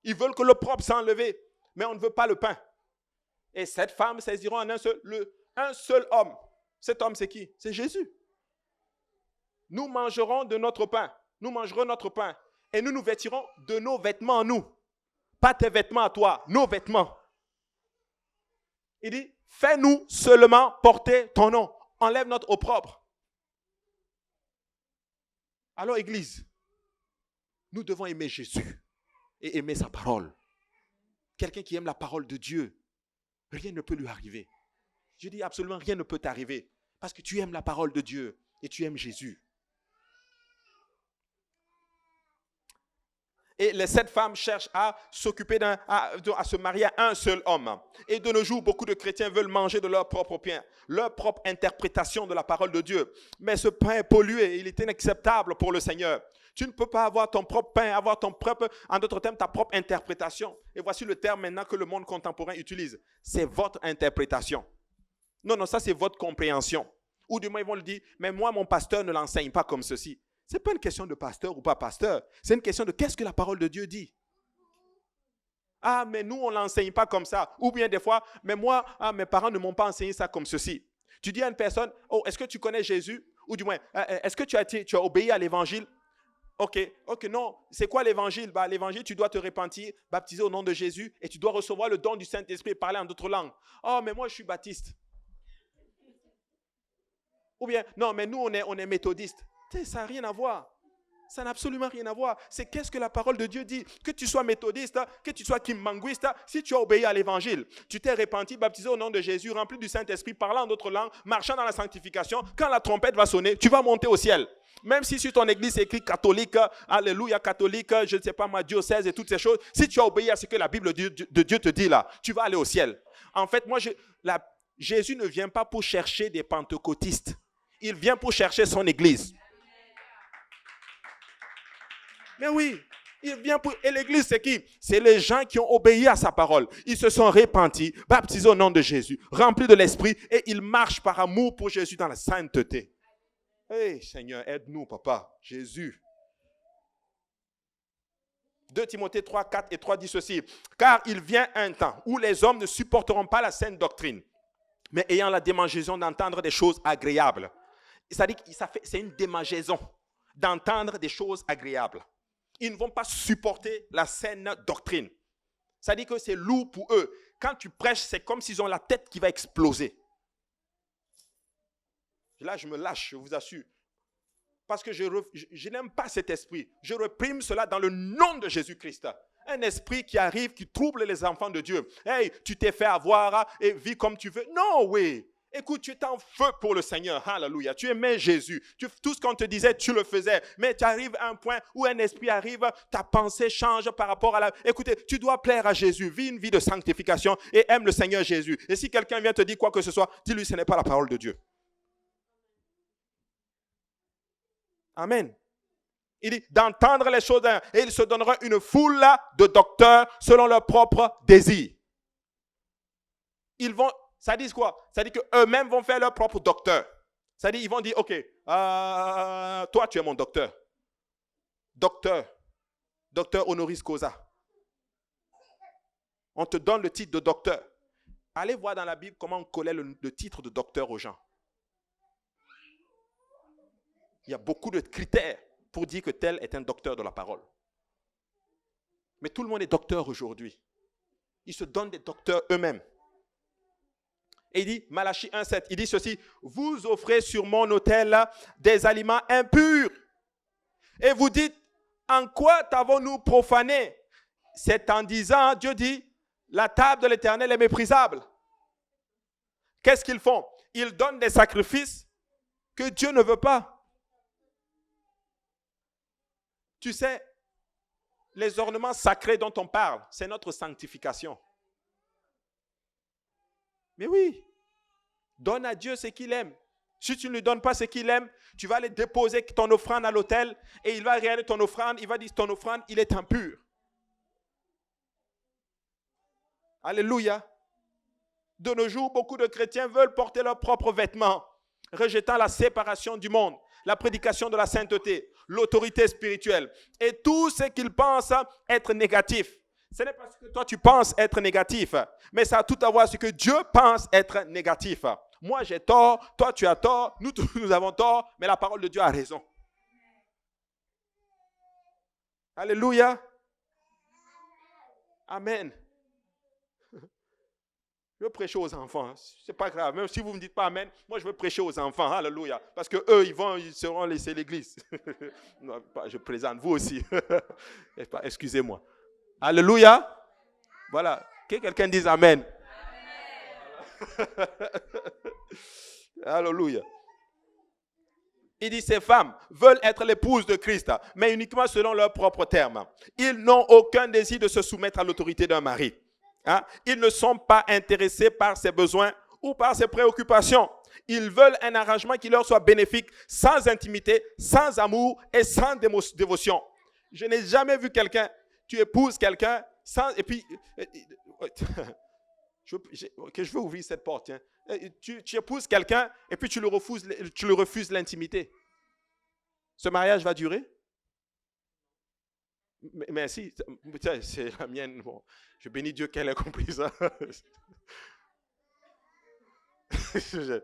Ils veulent que le propre soit enlevé. Mais on ne veut pas le pain. Et 7 femmes saisiront en un seul homme. Cet homme, c'est qui? C'est Jésus. Nous mangerons de notre pain. Nous mangerons notre pain. Et nous nous vêtirons de nos vêtements, nous. Pas tes vêtements à toi, nos vêtements. Il dit, fais-nous seulement porter ton nom. Enlève notre opprobre. Alors, Église, nous devons aimer Jésus et aimer sa parole. Quelqu'un qui aime la parole de Dieu, rien ne peut lui arriver. Je dis absolument rien ne peut t'arriver parce que tu aimes la parole de Dieu et tu aimes Jésus. Et les 7 femmes cherchent à s'occuper à se marier à un seul homme. Et de nos jours, beaucoup de chrétiens veulent manger de leur propre pain, leur propre interprétation de la parole de Dieu. Mais ce pain est pollué, il est inacceptable pour le Seigneur. Tu ne peux pas avoir ton propre pain, avoir en d'autres termes, ta propre interprétation. Et voici le terme maintenant que le monde contemporain utilise. C'est votre interprétation. Non, ça c'est votre compréhension. Ou du moins ils vont le dire, mais moi mon pasteur ne l'enseigne pas comme ceci. Ce n'est pas une question de pasteur ou pas pasteur. C'est une question de qu'est-ce que la parole de Dieu dit. Ah, mais nous, on ne l'enseigne pas comme ça. Ou bien des fois, mais moi, mes parents ne m'ont pas enseigné ça comme ceci. Tu dis à une personne, oh, est-ce que tu connais Jésus? Ou du moins, est-ce que tu as obéi à l'évangile? Ok, non. C'est quoi l'évangile? L'évangile, tu dois te repentir, baptiser au nom de Jésus et tu dois recevoir le don du Saint-Esprit et parler en d'autres langues. Oh, mais moi, je suis baptiste. Ou bien, non, mais nous, on est méthodiste. Ça n'a rien à voir. Ça n'a absolument rien à voir. C'est qu'est-ce que la parole de Dieu dit. Que tu sois méthodiste, que tu sois kimbanguiste, si tu as obéi à l'évangile, tu t'es repenti, baptisé au nom de Jésus, rempli du Saint-Esprit, parlant en d'autres langues, marchant dans la sanctification, quand la trompette va sonner, tu vas monter au ciel. Même si sur ton église c'est écrit catholique, alléluia, catholique, je ne sais pas moi, diocèse et toutes ces choses, si tu as obéi à ce que la Bible de Dieu te dit là, tu vas aller au ciel. En fait, Jésus ne vient pas pour chercher des pentecôtistes. Il vient pour chercher son église. Mais oui, il vient pour... Et l'église, c'est qui? C'est les gens qui ont obéi à sa parole. Ils se sont repentis, baptisés au nom de Jésus, remplis de l'esprit, et ils marchent par amour pour Jésus dans la sainteté. Hey, Seigneur, aide-nous, papa. Jésus. 2 Timothée 3, 4 et 3 dit ceci. Car il vient un temps où les hommes ne supporteront pas la saine doctrine, mais ayant la démangeaison d'entendre des choses agréables. C'est-à-dire que c'est une démangeaison d'entendre des choses agréables. Ils ne vont pas supporter la saine doctrine. C'est-à-dire que c'est lourd pour eux. Quand tu prêches, c'est comme s'ils ont la tête qui va exploser. Là, je me lâche, je vous assure. Parce que je n'aime pas cet esprit. Je réprime cela dans le nom de Jésus-Christ. Un esprit qui arrive, qui trouble les enfants de Dieu. Hey, tu t'es fait avoir et vis comme tu veux. Non, oui. Écoute, tu étais en feu pour le Seigneur. Alléluia. Tu aimais Jésus. Tout ce qu'on te disait, tu le faisais. Mais tu arrives à un point où un esprit arrive, ta pensée change par rapport à la... Écoutez, tu dois plaire à Jésus. Vis une vie de sanctification et aime le Seigneur Jésus. Et si quelqu'un vient te dire quoi que ce soit, dis-lui, ce n'est pas la parole de Dieu. Amen. Il dit d'entendre les choses et ils se donneront une foule de docteurs selon leur propre désir. Ils vont, ça dit quoi? Ça dit qu'eux-mêmes vont faire leur propre docteur. Ça dit ils vont dire, ok, toi tu es mon docteur. Docteur honoris causa. On te donne le titre de docteur. Allez voir dans la Bible comment on collait le titre de docteur aux gens. Il y a beaucoup de critères pour dire que tel est un docteur de la parole. Mais tout le monde est docteur aujourd'hui. Ils se donnent des docteurs eux-mêmes. Et il dit, Malachie 1,7, il dit ceci, vous offrez sur mon autel des aliments impurs. Et vous dites, en quoi t'avons-nous profané? C'est en disant, Dieu dit, la table de l'Éternel est méprisable. Qu'est-ce qu'ils font? Ils donnent des sacrifices que Dieu ne veut pas. Tu sais, les ornements sacrés dont on parle, c'est notre sanctification. Mais oui, donne à Dieu ce qu'il aime. Si tu ne lui donnes pas ce qu'il aime, tu vas aller déposer ton offrande à l'autel et il va regarder ton offrande, il va dire ton offrande, il est impur. Alléluia. De nos jours, beaucoup de chrétiens veulent porter leurs propres vêtements, rejetant la séparation du monde, la prédication de la sainteté, l'autorité spirituelle et tout ce qu'ils pensent être négatif. Ce n'est pas ce que toi tu penses être négatif, mais ça a tout à voir avec ce que Dieu pense être négatif. Moi j'ai tort, toi tu as tort, nous tous nous avons tort, mais la parole de Dieu a raison. Alléluia. Amen. Je veux prêcher aux enfants. C'est pas grave. Même si vous ne me dites pas amen, moi je veux prêcher aux enfants. Alléluia. Parce que eux, ils seront laissés l'église. Non, je plaisante. Vous aussi. Excusez-moi. Alléluia. Voilà. Que quelqu'un dise amen. Alléluia. Il dit, ces femmes veulent être l'épouses de Christ, mais uniquement selon leurs propres termes. Ils n'ont aucun désir de se soumettre à l'autorité d'un mari. Ils ne sont pas intéressés par ses besoins ou par ses préoccupations. Ils veulent un arrangement qui leur soit bénéfique, sans intimité, sans amour et sans dévotion. Je n'ai jamais vu quelqu'un, tu épouses quelqu'un sans... Et puis, je veux ouvrir cette porte. Hein. Tu épouses quelqu'un et puis tu lui refuses l'intimité. Ce mariage va durer? Mais si, c'est la mienne. Bon, je bénis Dieu qu'elle ait compris ça. Je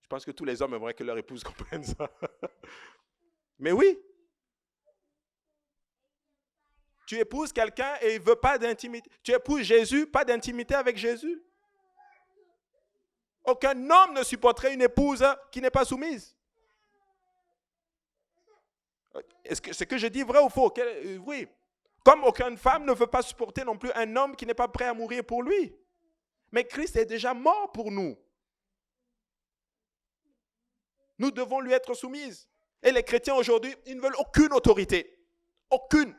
pense que tous les hommes aimeraient que leur épouse comprenne ça. Mais oui. Tu épouses quelqu'un et il ne veut pas d'intimité. Tu épouses Jésus, pas d'intimité avec Jésus. Aucun homme ne supporterait une épouse qui n'est pas soumise. Est-ce que ce que je dis vrai ou faux? Oui. Comme aucune femme ne veut pas supporter non plus un homme qui n'est pas prêt à mourir pour lui. Mais Christ est déjà mort pour nous. Nous devons lui être soumises. Et les chrétiens aujourd'hui, ils ne veulent aucune autorité. Aucune.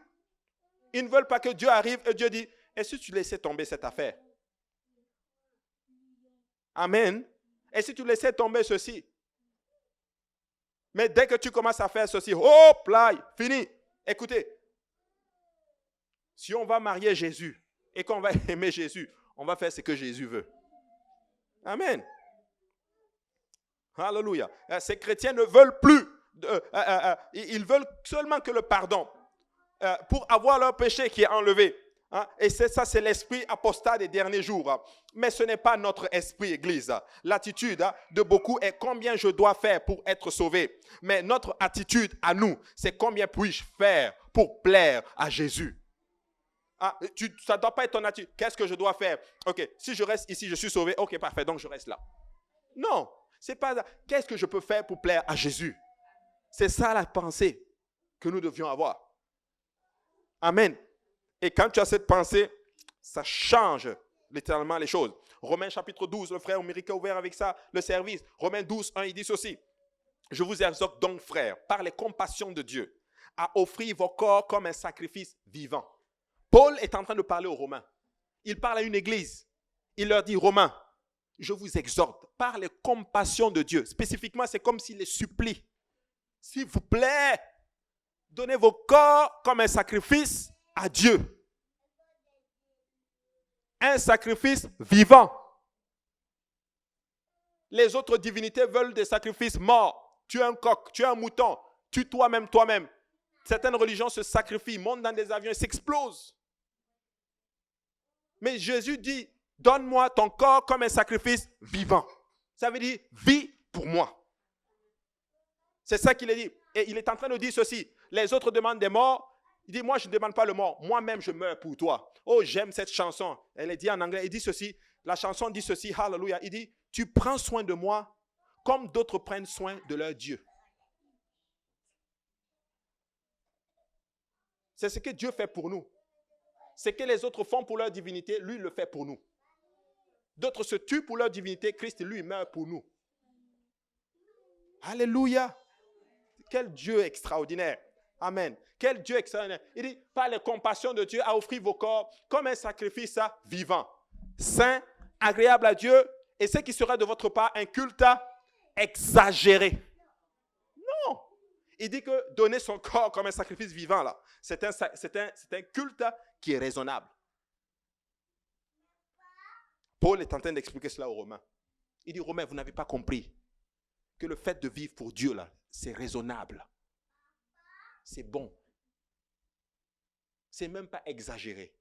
Ils ne veulent pas que Dieu arrive et Dieu dit, et si tu laissais tomber cette affaire? Amen. Et si tu laissais tomber ceci? Mais dès que tu commences à faire ceci, hop là, fini. Écoutez, Si on va marier Jésus et qu'on va aimer Jésus, on va faire ce que Jésus veut. Amen. Alléluia. Ces chrétiens ne veulent plus, ils veulent seulement que le pardon pour avoir leur péché qui est enlevé. Et ça, c'est l'esprit apostat des derniers jours. Mais ce n'est pas notre esprit, Église. L'attitude de beaucoup est combien je dois faire pour être sauvé. Mais notre attitude à nous, c'est combien puis-je faire pour plaire à Jésus. Ça ne doit pas être ton attitude. Qu'est-ce que je dois faire? Ok, si je reste ici, je suis sauvé. Ok, parfait, donc je reste là. Non, c'est pas ça. Qu'est-ce que je peux faire pour plaire à Jésus? C'est ça la pensée que nous devions avoir. Amen. Et quand tu as cette pensée, ça change littéralement les choses. Romains chapitre 12, le frère Omerica a ouvert avec ça le service. Romains 12, 1, il dit ceci. Je vous exhorte donc, frères, par les compassions de Dieu, à offrir vos corps comme un sacrifice vivant. Paul est en train de parler aux Romains. Il parle à une église. Il leur dit, Romains, je vous exhorte par les compassions de Dieu. Spécifiquement, c'est comme s'il les supplie. S'il vous plaît, donnez vos corps comme un sacrifice à Dieu. Un sacrifice vivant. Les autres divinités veulent des sacrifices morts. Tu es un coq, tu es un mouton, tue toi-même. Certaines religions se sacrifient, montent dans des avions et s'explosent. Mais Jésus dit, donne-moi ton corps comme un sacrifice vivant. Ça veut dire, vis pour moi. C'est ça qu'il a dit. Et il est en train de dire ceci. Les autres demandent des morts. Il dit, moi, je ne demande pas le mort. Moi-même, je meurs pour toi. Oh, j'aime cette chanson. Elle est dit en anglais. Il dit ceci. La chanson dit ceci. Hallelujah. Il dit, tu prends soin de moi comme d'autres prennent soin de leur Dieu. C'est ce que Dieu fait pour nous. Ce que les autres font pour leur divinité, lui, il le fait pour nous. D'autres se tuent pour leur divinité. Christ, lui, meurt pour nous. Alléluia. Quel Dieu extraordinaire. Amen. Quel Dieu extraordinaire. Il dit, par les compassions de Dieu, à offrir vos corps comme un sacrifice vivant, saint, agréable à Dieu, et ce qui sera de votre part un culte exagéré. Non. Il dit que donner son corps comme un sacrifice vivant, là, c'est un culte qui est raisonnable. Paul est en train d'expliquer cela aux Romains. Il dit, Romains, vous n'avez pas compris que le fait de vivre pour Dieu, là, c'est raisonnable. C'est bon. C'est même pas exagéré.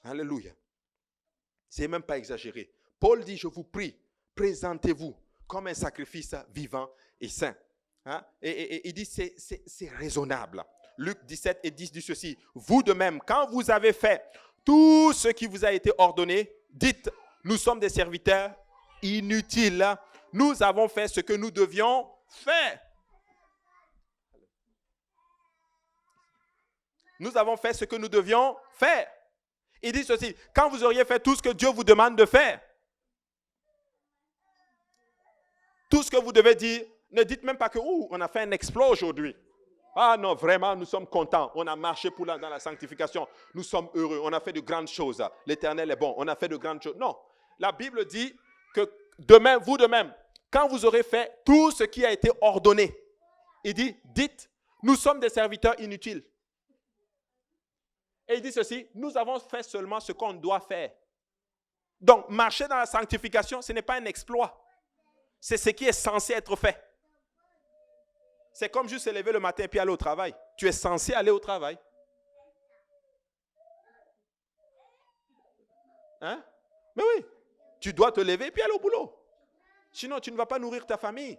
Alléluia. C'est même pas exagéré. Paul dit, je vous prie, présentez-vous comme un sacrifice vivant et saint. Et il dit, c'est raisonnable. Luc 17 et 10 dit ceci. Vous de même, quand vous avez fait tout ce qui vous a été ordonné, dites, nous sommes des serviteurs inutiles. Nous avons fait ce que nous devions faire. Nous avons fait ce que nous devions faire. Il dit ceci, quand vous auriez fait tout ce que Dieu vous demande de faire, tout ce que vous devez dire, ne dites même pas que on a fait un exploit aujourd'hui. Ah non, vraiment, nous sommes contents. On a marché dans la sanctification. Nous sommes heureux. On a fait de grandes choses. L'Éternel est bon. On a fait de grandes choses. Non, la Bible dit que demain, vous de même, quand vous aurez fait tout ce qui a été ordonné, il dit, dites, nous sommes des serviteurs inutiles. Et il dit ceci, nous avons fait seulement ce qu'on doit faire. Donc, marcher dans la sanctification, ce n'est pas un exploit. C'est ce qui est censé être fait. C'est comme juste se lever le matin et puis aller au travail. Tu es censé aller au travail. Hein? Mais oui, tu dois te lever et puis aller au boulot. Sinon, tu ne vas pas nourrir ta famille.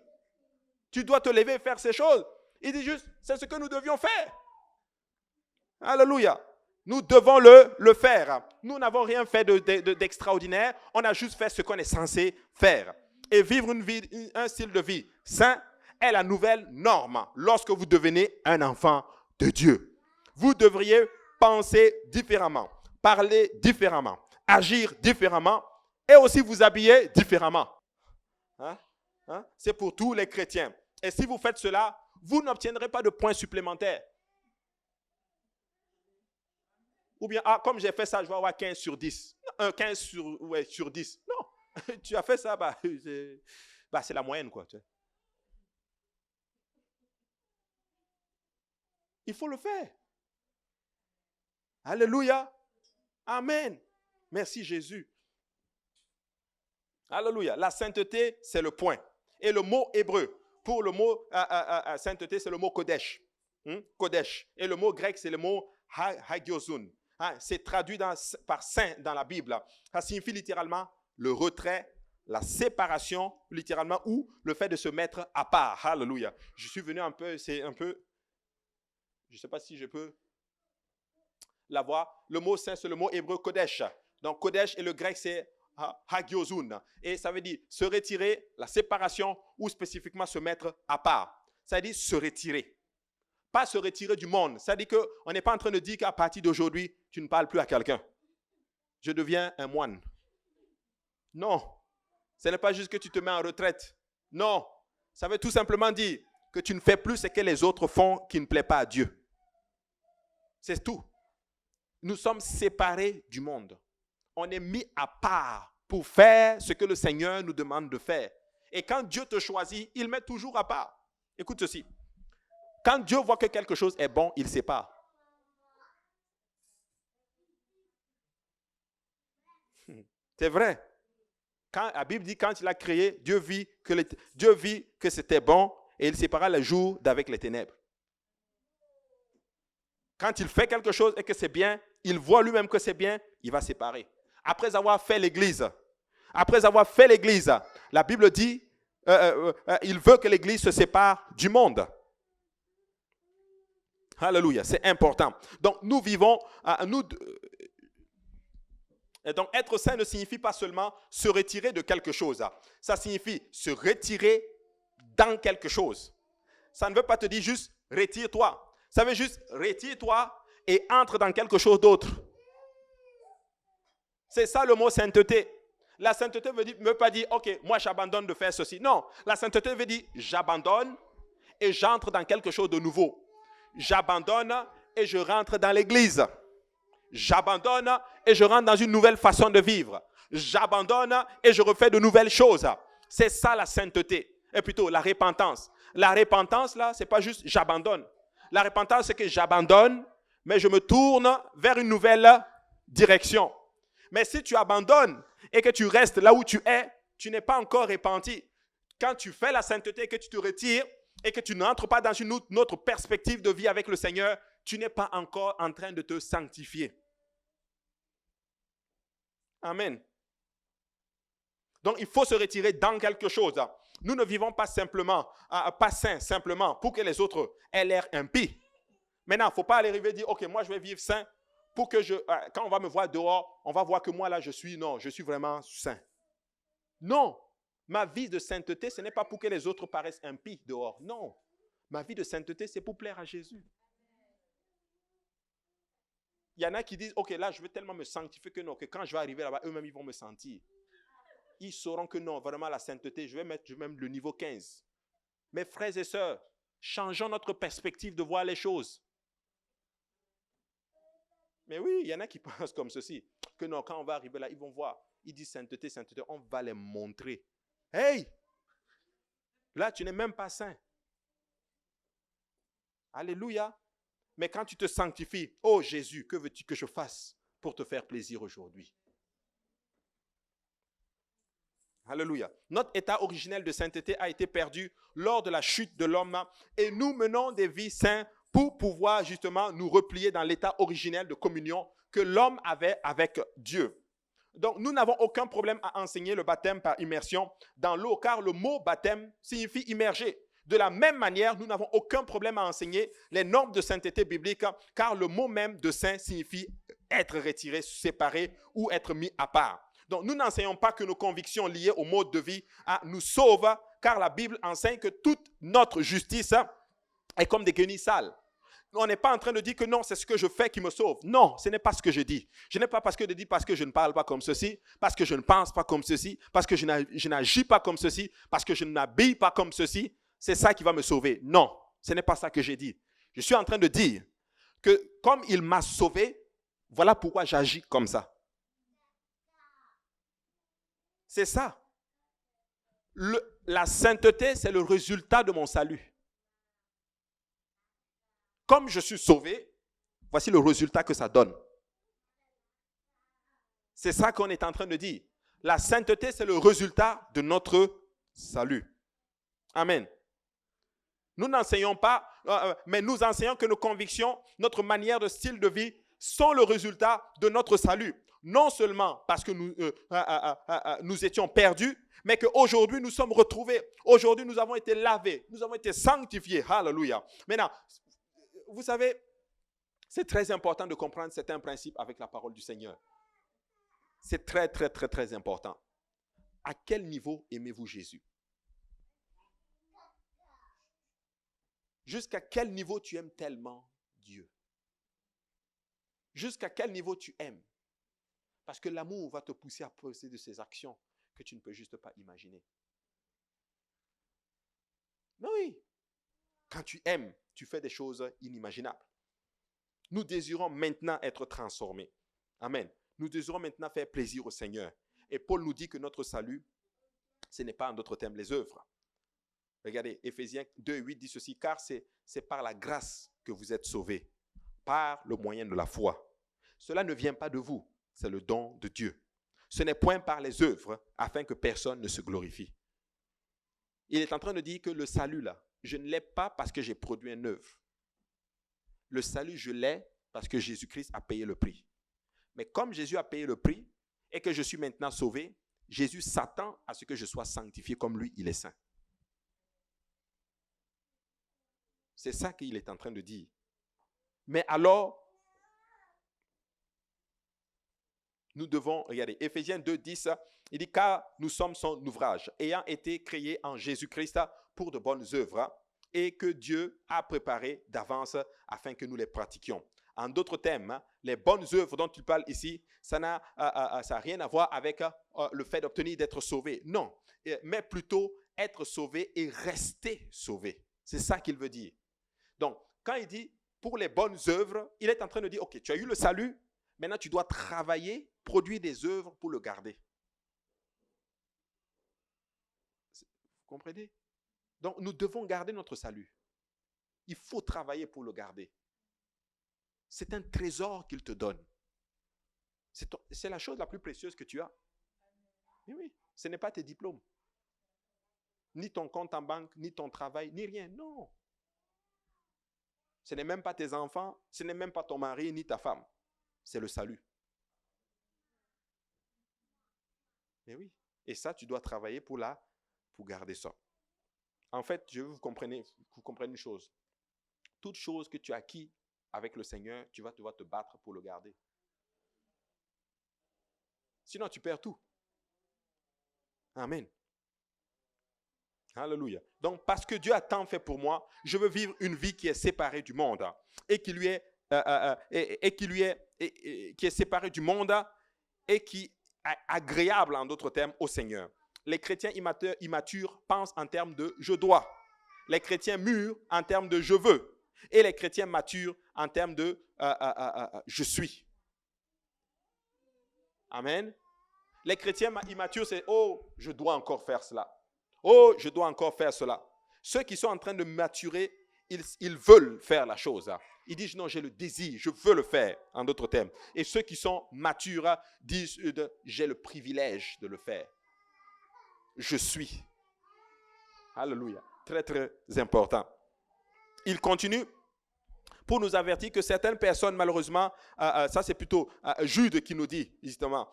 Tu dois te lever et faire ces choses. Il dit juste, c'est ce que nous devions faire. Alléluia. Nous devons le faire. Nous n'avons rien fait d'extraordinaire. On a juste fait ce qu'on est censé faire. Et vivre un style de vie sain est la nouvelle norme lorsque vous devenez un enfant de Dieu. Vous devriez penser différemment, parler différemment, agir différemment et aussi vous habiller différemment. C'est pour tous les chrétiens. Et si vous faites cela, vous n'obtiendrez pas de points supplémentaires. Ou bien, comme j'ai fait ça, je vais avoir 15 sur 10. 15 sur 10. Non, tu as fait ça, c'est la moyenne, quoi. Il faut le faire. Alléluia. Amen. Merci Jésus. Alléluia. La sainteté, c'est le point. Et le mot hébreu pour le mot sainteté, c'est le mot kodesh. Kodesh. Et le mot grec, c'est le mot hagiozun. C'est traduit par saint dans la Bible. Ça signifie littéralement le retrait, la séparation, littéralement, ou le fait de se mettre à part. Alléluia. Je suis venu un peu, je ne sais pas si je peux la voir. Le mot saint, c'est le mot hébreu kodesh. Donc kodesh et le grec, c'est hagiozun. Et ça veut dire se retirer, la séparation, ou spécifiquement se mettre à part. Ça veut dire se retirer. Pas se retirer du monde. Ça veut dire qu'on n'est pas en train de dire qu'à partir d'aujourd'hui, tu ne parles plus à quelqu'un. Je deviens un moine. Non. Ce n'est pas juste que tu te mets en retraite. Non. Ça veut tout simplement dire que tu ne fais plus ce que les autres font qui ne plaît pas à Dieu. C'est tout. Nous sommes séparés du monde. On est mis à part pour faire ce que le Seigneur nous demande de faire. Et quand Dieu te choisit, il met toujours à part. Écoute ceci. Quand Dieu voit que quelque chose est bon, il sépare. C'est vrai. Quand la Bible dit quand il a créé, Dieu vit que c'était bon et il sépara le jour d'avec les ténèbres. Quand il fait quelque chose et que c'est bien, il voit lui-même que c'est bien, il va séparer. Après avoir fait l'église, la Bible dit il veut que l'église se sépare du monde. Alléluia, c'est important. Donc nous vivons, donc être saint ne signifie pas seulement se retirer de quelque chose. Ça signifie se retirer dans quelque chose. Ça ne veut pas te dire juste retire-toi. Ça veut juste retire-toi et entre dans quelque chose d'autre. C'est ça le mot sainteté. La sainteté ne veut pas dire, ok, moi j'abandonne de faire ceci. Non, la sainteté veut dire, j'abandonne et j'entre dans quelque chose de nouveau. J'abandonne et je rentre dans l'église. J'abandonne et je rentre dans une nouvelle façon de vivre. J'abandonne et je refais de nouvelles choses. C'est ça la sainteté. Et plutôt la repentance. La repentance, là, c'est pas juste j'abandonne. La repentance, c'est que j'abandonne, mais je me tourne vers une nouvelle direction. Mais si tu abandonnes et que tu restes là où tu es, tu n'es pas encore repenti. Quand tu fais la sainteté et que tu te retires et que tu n'entres pas dans une autre perspective de vie avec le Seigneur, tu n'es pas encore en train de te sanctifier. Amen. Donc, il faut se retirer dans quelque chose. Nous ne vivons pas simplement, pas saint, simplement pour que les autres aient l'air impies. Maintenant, il ne faut pas arriver et dire, ok, moi je vais vivre saint pour que quand on va me voir dehors, on va voir que moi là je suis vraiment saint. Non, ma vie de sainteté, ce n'est pas pour que les autres paraissent impies dehors. Non, ma vie de sainteté, c'est pour plaire à Jésus. Il y en a qui disent, ok, là je vais tellement me sanctifier que non, que quand je vais arriver là-bas, eux-mêmes ils vont me sentir. Ils sauront que non, vraiment la sainteté, je vais mettre même le niveau 15. Mes frères et sœurs, changeons notre perspective de voir les choses. Mais oui, il y en a qui pensent comme ceci, que non, quand on va arriver là, ils vont voir, ils disent sainteté, sainteté, on va les montrer. Hey! Là, tu n'es même pas saint. Alléluia. Mais quand tu te sanctifies, oh Jésus, que veux-tu que je fasse pour te faire plaisir aujourd'hui? Alléluia. Notre état originel de sainteté a été perdu lors de la chute de l'homme et nous menons des vies saintes pour pouvoir justement nous replier dans l'état originel de communion que l'homme avait avec Dieu. Donc, nous n'avons aucun problème à enseigner le baptême par immersion dans l'eau, car le mot baptême signifie immerger. De la même manière, nous n'avons aucun problème à enseigner les normes de sainteté biblique, car le mot même de saint signifie être retiré, séparé ou être mis à part. Donc, nous n'enseignons pas que nos convictions liées au mode de vie nous sauvent, car la Bible enseigne que toute notre justice est comme des guenilles sales. On n'est pas en train de dire que non, c'est ce que je fais qui me sauve. Non, ce n'est pas ce que je dis. Je n'ai pas parce que je dis parce que je ne parle pas comme ceci, parce que je ne pense pas comme ceci, parce que je n'agis pas comme ceci, parce que je ne m'habille pas comme ceci. C'est ça qui va me sauver. Non, ce n'est pas ça que j'ai dit. Je suis en train de dire que comme il m'a sauvé, voilà pourquoi j'agis comme ça. C'est ça. La sainteté, c'est le résultat de mon salut. Comme je suis sauvé, voici le résultat que ça donne. C'est ça qu'on est en train de dire. La sainteté, c'est le résultat de notre salut. Amen. Nous n'enseignons pas, mais nous enseignons que nos convictions, notre manière de style de vie sont le résultat de notre salut. Non seulement parce que nous étions perdus, mais qu'aujourd'hui nous sommes retrouvés. Aujourd'hui nous avons été lavés, nous avons été sanctifiés. Alléluia. Maintenant, vous savez, c'est très important de comprendre certains principes avec la parole du Seigneur. C'est très, très, très, très important. À quel niveau aimez-vous Jésus? Jusqu'à quel niveau tu aimes tellement Dieu? Jusqu'à quel niveau tu aimes? Parce que l'amour va te pousser à poser de ces actions que tu ne peux juste pas imaginer. Mais oui, quand tu aimes, tu fais des choses inimaginables. Nous désirons maintenant être transformés. Amen. Nous désirons maintenant faire plaisir au Seigneur. Et Paul nous dit que notre salut, ce n'est pas en d'autres termes les œuvres. Regardez, Éphésiens 2:8 dit ceci, car c'est par la grâce que vous êtes sauvés, par le moyen de la foi. Cela ne vient pas de vous, c'est le don de Dieu. Ce n'est point par les œuvres, afin que personne ne se glorifie. Il est en train de dire que le salut, là, je ne l'ai pas parce que j'ai produit une œuvre. Le salut, je l'ai parce que Jésus-Christ a payé le prix. Mais comme Jésus a payé le prix et que je suis maintenant sauvé, Jésus s'attend à ce que je sois sanctifié comme lui, il est saint. C'est ça qu'il est en train de dire. Mais alors, nous devons, regardez, Éphésiens 2:10, il dit, car nous sommes son ouvrage, ayant été créés en Jésus-Christ pour de bonnes œuvres, et que Dieu a préparé d'avance afin que nous les pratiquions. En d'autres termes, les bonnes œuvres dont il parle ici, ça n'a rien à voir avec le fait d'obtenir d'être sauvé. Non, mais plutôt être sauvé et rester sauvé. C'est ça qu'il veut dire. Donc, quand il dit pour les bonnes œuvres, il est en train de dire, ok, tu as eu le salut, maintenant tu dois travailler, produire des œuvres pour le garder. Vous comprenez? Donc, nous devons garder notre salut. Il faut travailler pour le garder. C'est un trésor qu'il te donne. C'est la chose la plus précieuse que tu as. Oui, oui, ce n'est pas tes diplômes, ni ton compte en banque, ni ton travail, ni rien, non. Ce n'est même pas tes enfants, ce n'est même pas ton mari, ni ta femme. C'est le salut. Et oui, et ça, tu dois travailler pour garder ça. En fait, je veux que vous compreniez une chose. Toute chose que tu as acquis avec le Seigneur, tu vas devoir te battre pour le garder. Sinon, tu perds tout. Amen. Alléluia. Donc, parce que Dieu a tant fait pour moi, je veux vivre une vie qui est séparée du monde et qui est séparée du monde et qui est agréable, en d'autres termes, au Seigneur. Les chrétiens immatures pensent en termes de « je dois ». Les chrétiens mûrs en termes de « je veux ». Et les chrétiens matures en termes de « je suis ». Amen. Les chrétiens immatures, c'est « oh, je dois encore faire cela ». Oh, je dois encore faire cela. Ceux qui sont en train de maturer, ils veulent faire la chose. Ils disent, non, j'ai le désir, je veux le faire, en d'autres termes. Et ceux qui sont matures disent, j'ai le privilège de le faire. Je suis. Alléluia. Très, très important. Il continue pour nous avertir que certaines personnes, malheureusement, ça c'est plutôt Jude qui nous dit, justement.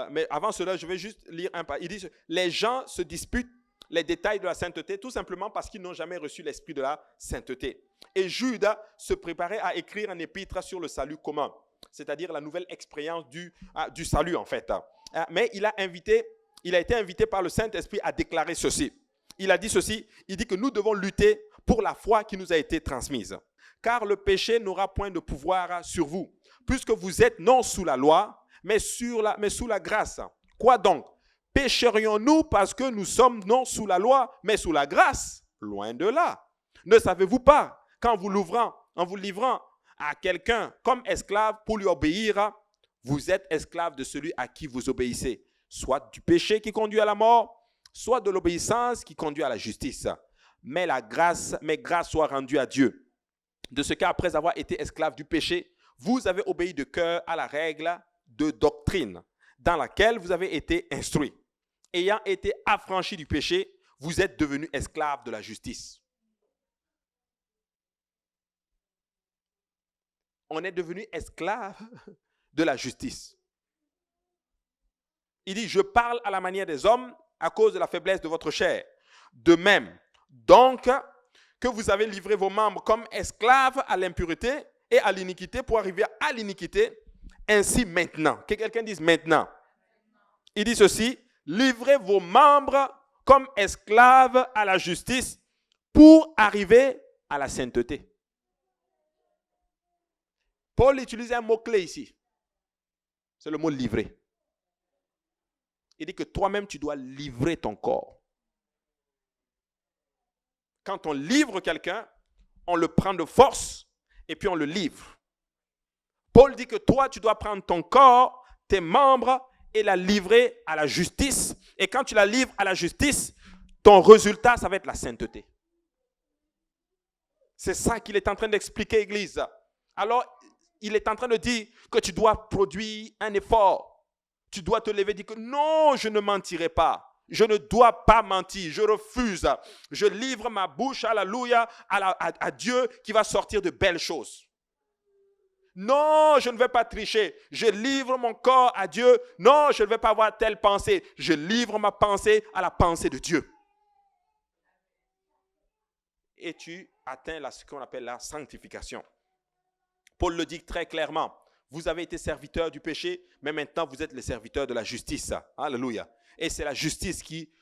Mais avant cela, je vais juste lire un pas. Il dit, les gens se disputent les détails de la sainteté, tout simplement parce qu'ils n'ont jamais reçu l'esprit de la sainteté. Et Jude se préparait à écrire un épître sur le salut commun, c'est-à-dire la nouvelle expérience du salut, en fait. Mais il a été invité par le Saint-Esprit à déclarer ceci. Il a dit ceci, il dit que nous devons lutter pour la foi qui nous a été transmise. Car le péché n'aura point de pouvoir sur vous, puisque vous êtes non sous la loi, mais sous la grâce. Quoi donc? Pécherions-nous parce que nous sommes non sous la loi, mais sous la grâce? Loin de là. Ne savez-vous pas qu'en vous livrant à quelqu'un comme esclave pour lui obéir, vous êtes esclave de celui à qui vous obéissez, soit du péché qui conduit à la mort, soit de l'obéissance qui conduit à la justice. Mais grâce soit rendue à Dieu, de ce qu'après avoir été esclave du péché, vous avez obéi de cœur à la règle de doctrine dans laquelle vous avez été instruits. Ayant été affranchis du péché, vous êtes devenus esclaves de la justice. On est devenu esclaves de la justice. Il dit, je parle à la manière des hommes à cause de la faiblesse de votre chair. De même, donc, que vous avez livré vos membres comme esclaves à l'impureté et à l'iniquité pour arriver à l'iniquité, ainsi maintenant. Que quelqu'un dise maintenant. Il dit ceci, livrez vos membres comme esclaves à la justice pour arriver à la sainteté. Paul utilise un mot-clé ici. C'est le mot livrer. Il dit que toi-même, tu dois livrer ton corps. Quand on livre quelqu'un, on le prend de force et puis on le livre. Paul dit que toi, tu dois prendre ton corps, tes membres et la livrer à la justice. Et quand tu la livres à la justice, ton résultat, ça va être la sainteté. C'est ça qu'il est en train d'expliquer, Église. Alors, il est en train de dire que tu dois produire un effort. Tu dois te lever et dire que non, je ne mentirai pas. Je ne dois pas mentir. Je refuse. Je livre ma bouche, alléluia, à Dieu qui va sortir de belles choses. Non, je ne vais pas tricher. Je livre mon corps à Dieu. Non, je ne vais pas avoir telle pensée. Je livre ma pensée à la pensée de Dieu. Et tu atteins ce qu'on appelle la sanctification. Paul le dit très clairement. Vous avez été serviteurs du péché, mais maintenant vous êtes les serviteurs de la justice. Alléluia. Et c'est la justice qui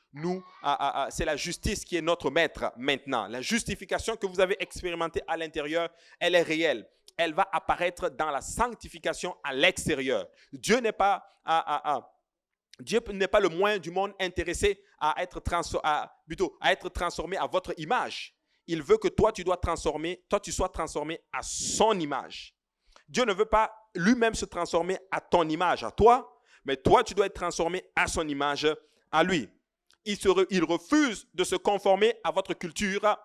c'est la justice qui est notre maître maintenant. La justification que vous avez expérimentée à l'intérieur, elle est réelle. Elle va apparaître dans la sanctification à l'extérieur. Dieu n'est pas le moins du monde intéressé à être transformé à votre image. Il veut que toi tu sois transformé à son image. Dieu ne veut pas lui-même se transformer à ton image, à toi, mais toi, tu dois être transformé à son image, à lui. Il refuse de se conformer à votre culture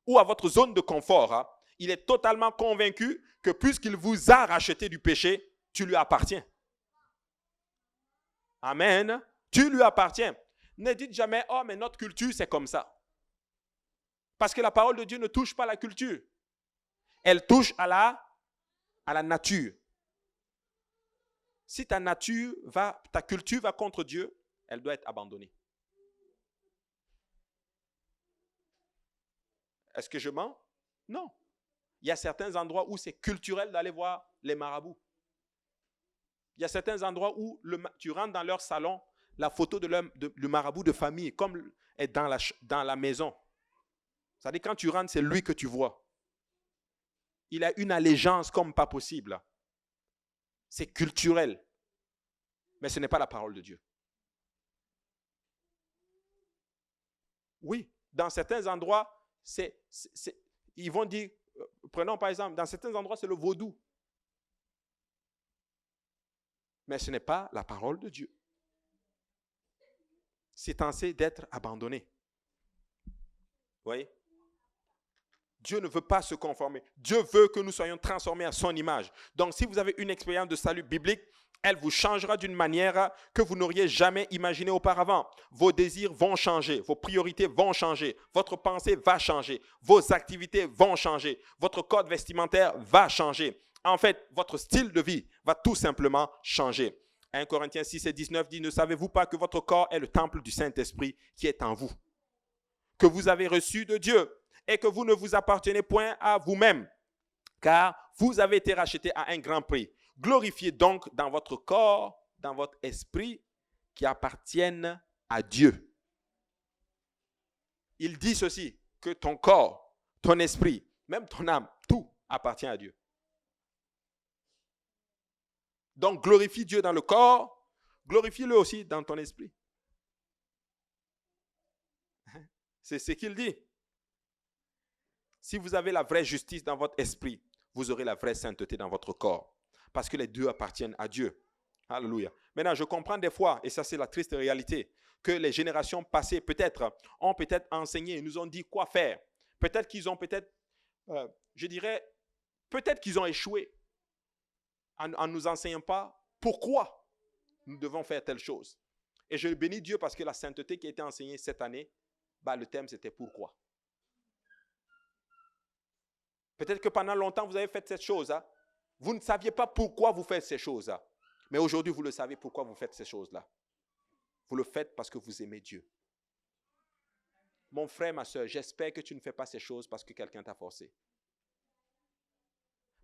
ou à votre zone de confort. Il est totalement convaincu que puisqu'il vous a racheté du péché, tu lui appartiens. Amen. Tu lui appartiens. Ne dites jamais, oh, mais notre culture, c'est comme ça. Parce que la parole de Dieu ne touche pas la culture. Elle touche à la nature. Si ta culture va contre Dieu, elle doit être abandonnée. Est-ce que je mens? Non. Il y a certains endroits où c'est culturel d'aller voir les marabouts. Il y a certains endroits où tu rentres dans leur salon, la photo du marabout de famille, comme est dans la maison. C'est-à-dire quand tu rentres, c'est lui que tu vois. Il a une allégeance comme pas possible. C'est culturel. Mais ce n'est pas la parole de Dieu. Oui, dans certains endroits, ils vont dire, prenons par exemple, dans certains endroits, c'est le vaudou. Mais ce n'est pas la parole de Dieu. C'est censé d'être abandonné. Vous voyez? Dieu ne veut pas se conformer. Dieu veut que nous soyons transformés à son image. Donc, si vous avez une expérience de salut biblique, elle vous changera d'une manière que vous n'auriez jamais imaginé auparavant. Vos désirs vont changer, vos priorités vont changer, votre pensée va changer, vos activités vont changer, votre code vestimentaire va changer. En fait, votre style de vie va tout simplement changer. 1 Corinthiens 6 et 19 dit, ne savez-vous pas que votre corps est le temple du Saint-Esprit qui est en vous, que vous avez reçu de Dieu et que vous ne vous appartenez point à vous-même, car vous avez été rachetés à un grand prix. Glorifiez donc dans votre corps, dans votre esprit, qui appartiennent à Dieu. Il dit ceci, que ton corps, ton esprit, même ton âme, tout appartient à Dieu. Donc glorifie Dieu dans le corps, glorifie-le aussi dans ton esprit. C'est ce qu'il dit. Si vous avez la vraie justice dans votre esprit, vous aurez la vraie sainteté dans votre corps. Parce que les deux appartiennent à Dieu. Alléluia. Maintenant, je comprends des fois, et ça c'est la triste réalité, que les générations passées ont peut-être enseigné, nous ont dit quoi faire. Peut-être qu'ils ont peut-être qu'ils ont échoué en ne nous enseignant pas pourquoi Nous devons faire telle chose. Et je bénis Dieu parce que la sainteté qui a été enseignée cette année, le thème c'était pourquoi. Peut-être que pendant longtemps, vous avez fait cette chose. Hein. Vous ne saviez pas pourquoi vous faites ces choses. Hein. Mais aujourd'hui, vous le savez pourquoi vous faites ces choses-là. Vous le faites parce que vous aimez Dieu. Mon frère, ma soeur, j'espère que tu ne fais pas ces choses parce que quelqu'un t'a forcé.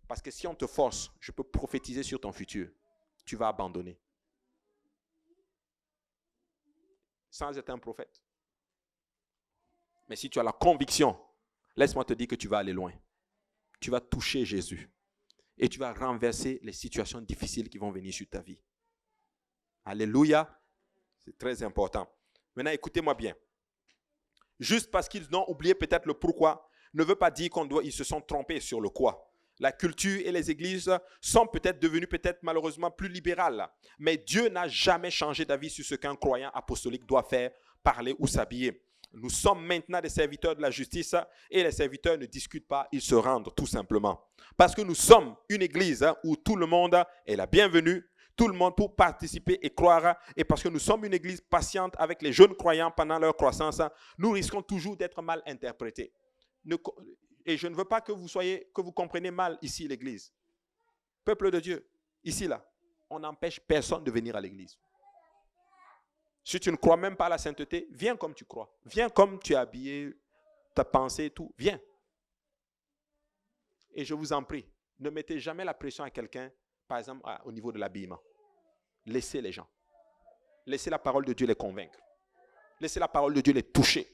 Parce que si on te force, je peux prophétiser sur ton futur. Tu vas abandonner. Sans être un prophète. Mais si tu as la conviction, laisse-moi te dire que tu vas aller loin. Tu vas toucher Jésus. Et tu vas renverser les situations difficiles qui vont venir sur ta vie. Alléluia. C'est très important. Maintenant, écoutez-moi bien. Juste parce qu'ils ont oublié peut-être le pourquoi, ne veut pas dire qu'ils se sont trompés sur le quoi. La culture et les églises sont peut-être devenues malheureusement plus libérales. Mais Dieu n'a jamais changé d'avis sur ce qu'un croyant apostolique doit faire, parler ou s'habiller. Nous sommes maintenant des serviteurs de la justice et les serviteurs ne discutent pas, ils se rendent tout simplement. Parce que nous sommes une église où tout le monde est la bienvenue, tout le monde pour participer et croire. Et parce que nous sommes une église patiente avec les jeunes croyants pendant leur croissance, nous risquons toujours d'être mal interprétés. Et je ne veux pas que vous compreniez mal ici l'église. Peuple de Dieu, ici là, on n'empêche personne de venir à l'église. Si tu ne crois même pas à la sainteté, viens comme tu crois. Viens comme tu es habillé, ta pensée et tout. Viens. Et je vous en prie, ne mettez jamais la pression à quelqu'un, par exemple au niveau de l'habillement. Laissez les gens. Laissez la parole de Dieu les convaincre. Laissez la parole de Dieu les toucher.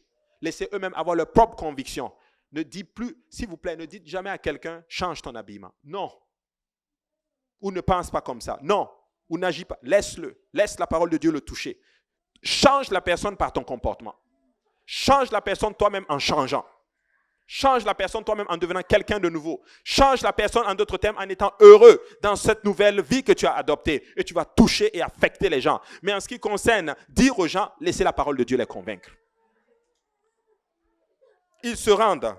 Laissez eux-mêmes avoir leur propre conviction. Ne dites plus, s'il vous plaît, ne dites jamais à quelqu'un, change ton habillement. Non. Ou ne pense pas comme ça. Non. Ou n'agis pas. Laisse-le. Laisse la parole de Dieu le toucher. Change la personne par ton comportement. Change la personne toi-même en changeant. Change la personne toi-même en devenant quelqu'un de nouveau. Change la personne en d'autres termes en étant heureux dans cette nouvelle vie que tu as adoptée. Et tu vas toucher et affecter les gens. Mais en ce qui concerne dire aux gens, laissez la parole de Dieu les convaincre. Ils se rendent.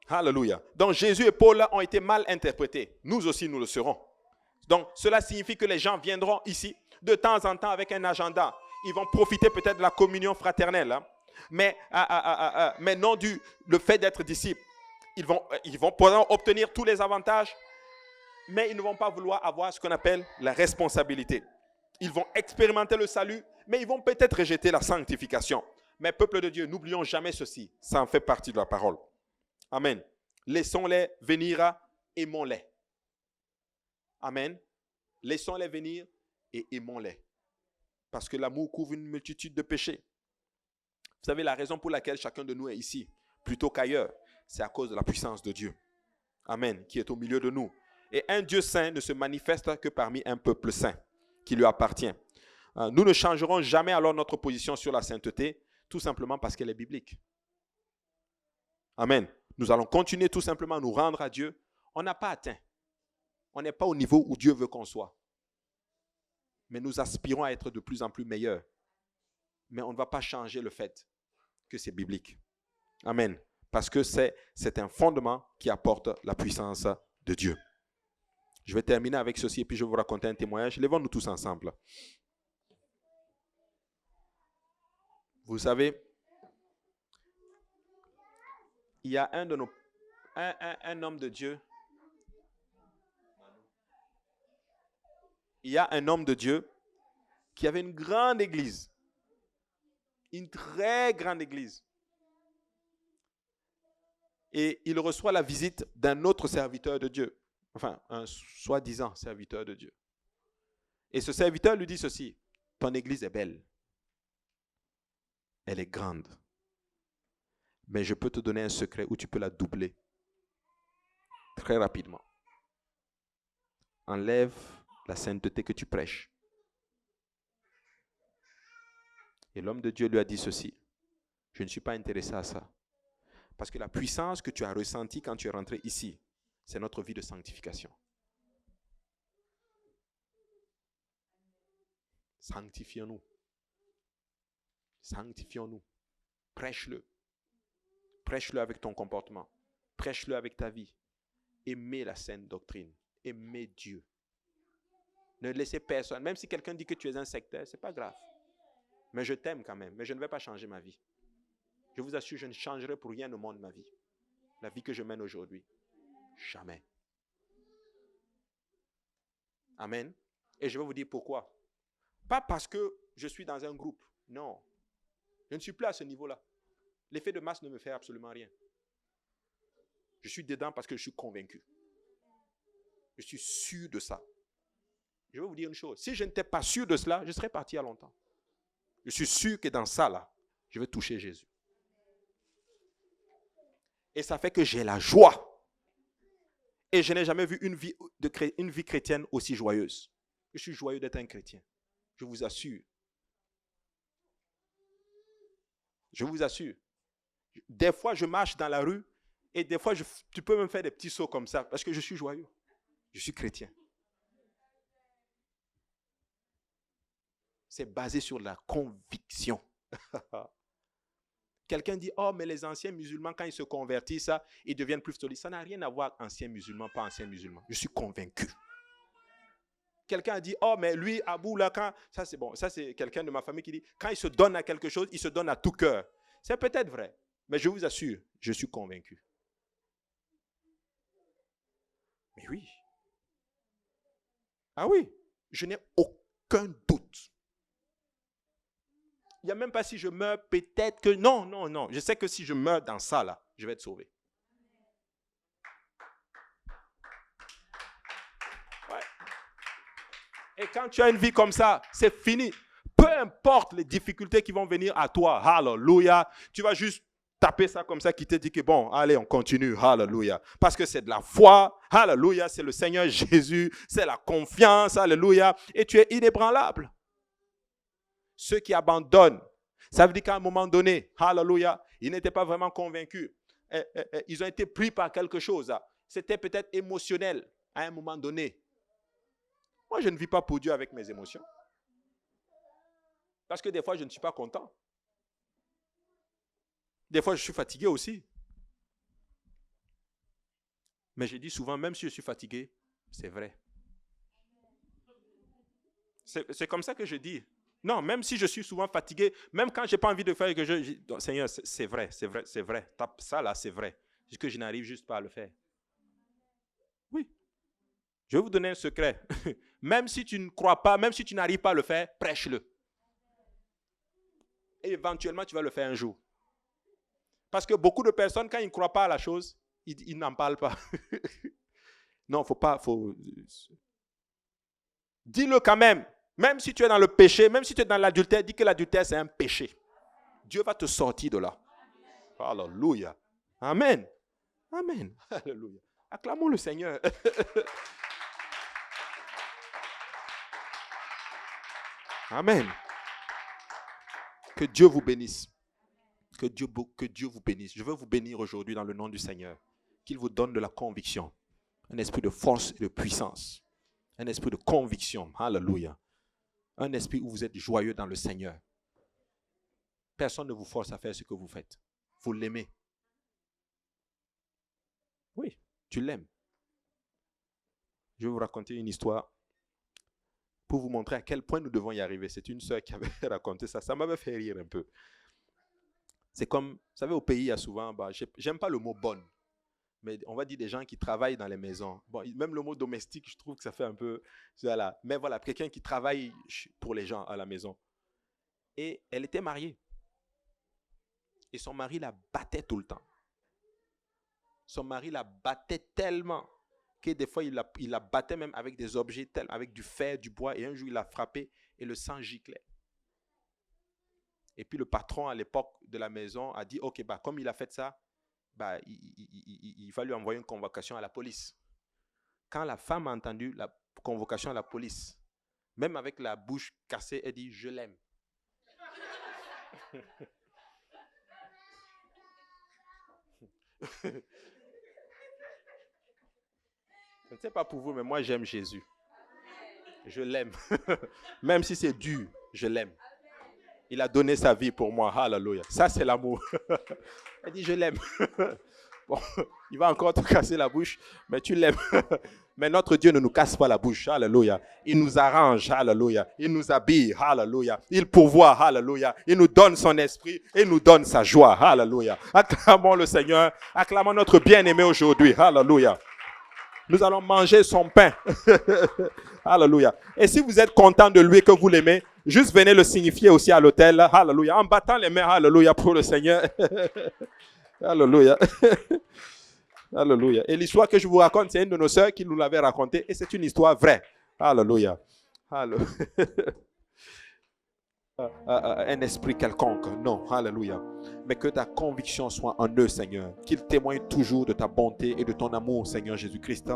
Alléluia. Donc Jésus et Paul ont été mal interprétés. Nous aussi, nous le serons. Donc cela signifie que les gens viendront ici de temps en temps avec un agenda. Ils vont profiter peut-être de la communion fraternelle. Hein. Mais non le fait d'être disciples. Ils vont pouvoir obtenir tous les avantages, mais ils ne vont pas vouloir avoir ce qu'on appelle la responsabilité. Ils vont expérimenter le salut, mais ils vont peut-être rejeter la sanctification. Mais peuple de Dieu, n'oublions jamais ceci. Ça en fait partie de la parole. Amen. Laissons-les venir, aimons-les. Amen. Laissons-les venir et aimons-les. Parce que l'amour couvre une multitude de péchés. Vous savez, la raison pour laquelle chacun de nous est ici, plutôt qu'ailleurs, c'est à cause de la puissance de Dieu. Amen. Qui est au milieu de nous. Et un Dieu saint ne se manifeste que parmi un peuple saint qui lui appartient. Nous ne changerons jamais alors notre position sur la sainteté, tout simplement parce qu'elle est biblique. Amen. Nous allons continuer tout simplement à nous rendre à Dieu. On n'a pas atteint. On n'est pas au niveau où Dieu veut qu'on soit. Mais nous aspirons à être de plus en plus meilleurs. Mais on ne va pas changer le fait que c'est biblique. Amen. Parce que c'est un fondement qui apporte la puissance de Dieu. Je vais terminer avec ceci et puis je vais vous raconter un témoignage. Lèvons-nous tous ensemble. Vous savez, il y a un homme de Dieu. Il y a un homme de Dieu qui avait une grande église. Une très grande église. Et il reçoit la visite d'un autre serviteur de Dieu. Enfin, un soi-disant serviteur de Dieu. Et ce serviteur lui dit ceci: ton église est belle. Elle est grande. Mais je peux te donner un secret où tu peux la doubler. Très rapidement. Enlève la sainteté que tu prêches. Et l'homme de Dieu lui a dit ceci: je ne suis pas intéressé à ça. Parce que la puissance que tu as ressentie quand tu es rentré ici, c'est notre vie de sanctification. Sanctifions-nous. Sanctifions-nous. Prêche-le. Prêche-le avec ton comportement. Prêche-le avec ta vie. Aimez la sainte doctrine. Aimez Dieu. Ne laissez personne. Même si quelqu'un dit que tu es un sectaire, ce n'est pas grave. Mais je t'aime quand même. Mais je ne vais pas changer ma vie. Je vous assure, je ne changerai pour rien au monde ma vie. La vie que je mène aujourd'hui. Jamais. Amen. Et je vais vous dire pourquoi. Pas parce que je suis dans un groupe. Non. Je ne suis plus à ce niveau-là. L'effet de masse ne me fait absolument rien. Je suis dedans parce que je suis convaincu. Je suis sûr de ça. Je vais vous dire une chose. Si je n'étais pas sûr de cela, je serais parti il y a longtemps. Je suis sûr que dans ça, là, je vais toucher Jésus. Et ça fait que j'ai la joie. Et je n'ai jamais vu une vie chrétienne aussi joyeuse. Je suis joyeux d'être un chrétien. Je vous assure. Je vous assure. Des fois, je marche dans la rue et des fois, tu peux me faire des petits sauts comme ça parce que je suis joyeux. Je suis chrétien. C'est basé sur la conviction. Quelqu'un dit, oh, mais les anciens musulmans, quand ils se convertissent, ils deviennent plus solides. Ça n'a rien à voir, anciens musulmans, pas anciens musulmans. Je suis convaincu. Quelqu'un a dit, oh, mais lui, Abou, là, quand... Ça, c'est bon. Ça, c'est quelqu'un de ma famille qui dit, quand il se donne à quelque chose, il se donne à tout cœur. C'est peut-être vrai. Mais je vous assure, je suis convaincu. Mais oui. Ah oui. Je n'ai aucun doute. Il n'y a même pas si je meurs, peut-être que... Non. Je sais que si je meurs dans ça, là, je vais être sauvé. Ouais. Et quand tu as une vie comme ça, c'est fini. Peu importe les difficultés qui vont venir à toi. Hallelujah. Tu vas juste taper ça comme ça qui te dit que bon, allez, on continue. Hallelujah. Parce que c'est de la foi. Hallelujah. C'est le Seigneur Jésus. C'est la confiance. Hallelujah. Et tu es inébranlable. Ceux qui abandonnent, ça veut dire qu'à un moment donné, hallelujah, ils n'étaient pas vraiment convaincus. Ils ont été pris par quelque chose. C'était peut-être émotionnel à un moment donné. Moi, je ne vis pas pour Dieu avec mes émotions. Parce que des fois, je ne suis pas content. Des fois, je suis fatigué aussi. Mais je dis souvent, même si je suis fatigué, c'est vrai. C'est comme ça que je dis. Non, même si je suis souvent fatigué, même quand je n'ai pas envie de faire que je dis, Seigneur, c'est vrai. Ça là, c'est vrai. Juste que je n'arrive juste pas à le faire. Oui. Je vais vous donner un secret. Même si tu ne crois pas, même si tu n'arrives pas à le faire, prêche-le. Et éventuellement, tu vas le faire un jour. Parce que beaucoup de personnes, quand ils ne croient pas à la chose, ils n'en parlent pas. Non, dis-le quand même. Même si tu es dans le péché, même si tu es dans l'adultère, dis que l'adultère, c'est un péché. Dieu va te sortir de là. Alléluia. Amen. Amen. Alléluia. Acclamons le Seigneur. Amen. Que Dieu vous bénisse. Que Dieu vous bénisse. Je veux vous bénir aujourd'hui dans le nom du Seigneur. Qu'il vous donne de la conviction. Un esprit de force et de puissance. Un esprit de conviction. Alléluia. Un esprit où vous êtes joyeux dans le Seigneur. Personne ne vous force à faire ce que vous faites. Vous l'aimez. Oui, tu l'aimes. Je vais vous raconter une histoire pour vous montrer à quel point nous devons y arriver. C'est une sœur qui avait raconté ça. Ça m'avait fait rire un peu. C'est comme, vous savez, au pays, il y a souvent, j'aime pas le mot bonne, mais on va dire des gens qui travaillent dans les maisons. Bon, même le mot domestique, je trouve que ça fait un peu, voilà. Mais voilà, quelqu'un qui travaille pour les gens à la maison. Et elle était mariée. Et son mari la battait tout le temps. Son mari la battait tellement que des fois, il la battait même avec des objets, avec du fer, du bois. Et un jour, il l'a frappé et le sang giclait. Et puis le patron à l'époque de la maison a dit, ok, comme il a fait ça, il va lui envoyer une convocation à la police. Quand la femme a entendu la convocation à la police, même avec la bouche cassée, elle dit, je l'aime. Je ne sais pas pour vous, mais moi j'aime Jésus. Je l'aime. Même si c'est dur, je l'aime. Il a donné sa vie pour moi. Hallelujah. Ça, c'est l'amour. Elle dit, je l'aime. Bon, il va encore te casser la bouche, mais tu l'aimes. Mais notre Dieu ne nous casse pas la bouche. Alléluia. Il nous arrange. Alléluia. Il nous habille. Alléluia. Il pourvoit. Alléluia. Il nous donne son esprit et nous donne sa joie. Alléluia. Acclamons le Seigneur. Acclamons notre bien-aimé aujourd'hui. Alléluia. Nous allons manger son pain. Alléluia. Et si vous êtes content de lui, que vous l'aimez, juste venez le signifier aussi à l'autel. Alléluia. En battant les mains. Alléluia pour le Seigneur. Alléluia. Alléluia. Et l'histoire que je vous raconte, c'est une de nos sœurs qui nous l'avait racontée et c'est une histoire vraie. Alléluia. Alléluia. Un esprit quelconque. Non. Alléluia. Mais que ta conviction soit en eux, Seigneur. Qu'ils témoignent toujours de ta bonté et de ton amour, Seigneur Jésus-Christ.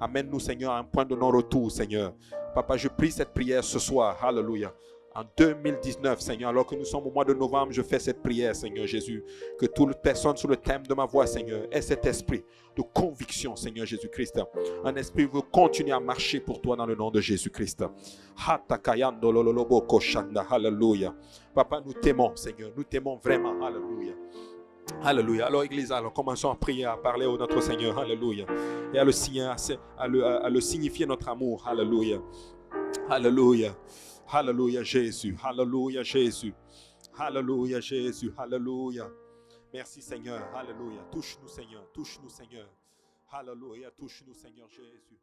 Amène-nous, Seigneur, à un point de non-retour, Seigneur. Papa, je prie cette prière ce soir. Alléluia. En 2019, Seigneur, alors que nous sommes au mois de novembre, je fais cette prière, Seigneur Jésus. Que toute personne sous le thème de ma voix, Seigneur, ait cet esprit de conviction, Seigneur Jésus-Christ. Un esprit veut continuer à marcher pour toi dans le nom de Jésus-Christ. Alléluia. Papa, nous t'aimons, Seigneur. Nous t'aimons vraiment. Alléluia. Alléluia. Alors, Église, alors commençons à prier, à parler au notre Seigneur. Alléluia. Et à le signifier notre amour. Alléluia. Alléluia. Alléluia Jésus, Alléluia Jésus, Alléluia Jésus, Alléluia. Merci Seigneur, Alléluia. Touche-nous Seigneur, touche-nous Seigneur. Alléluia, touche-nous Seigneur Jésus.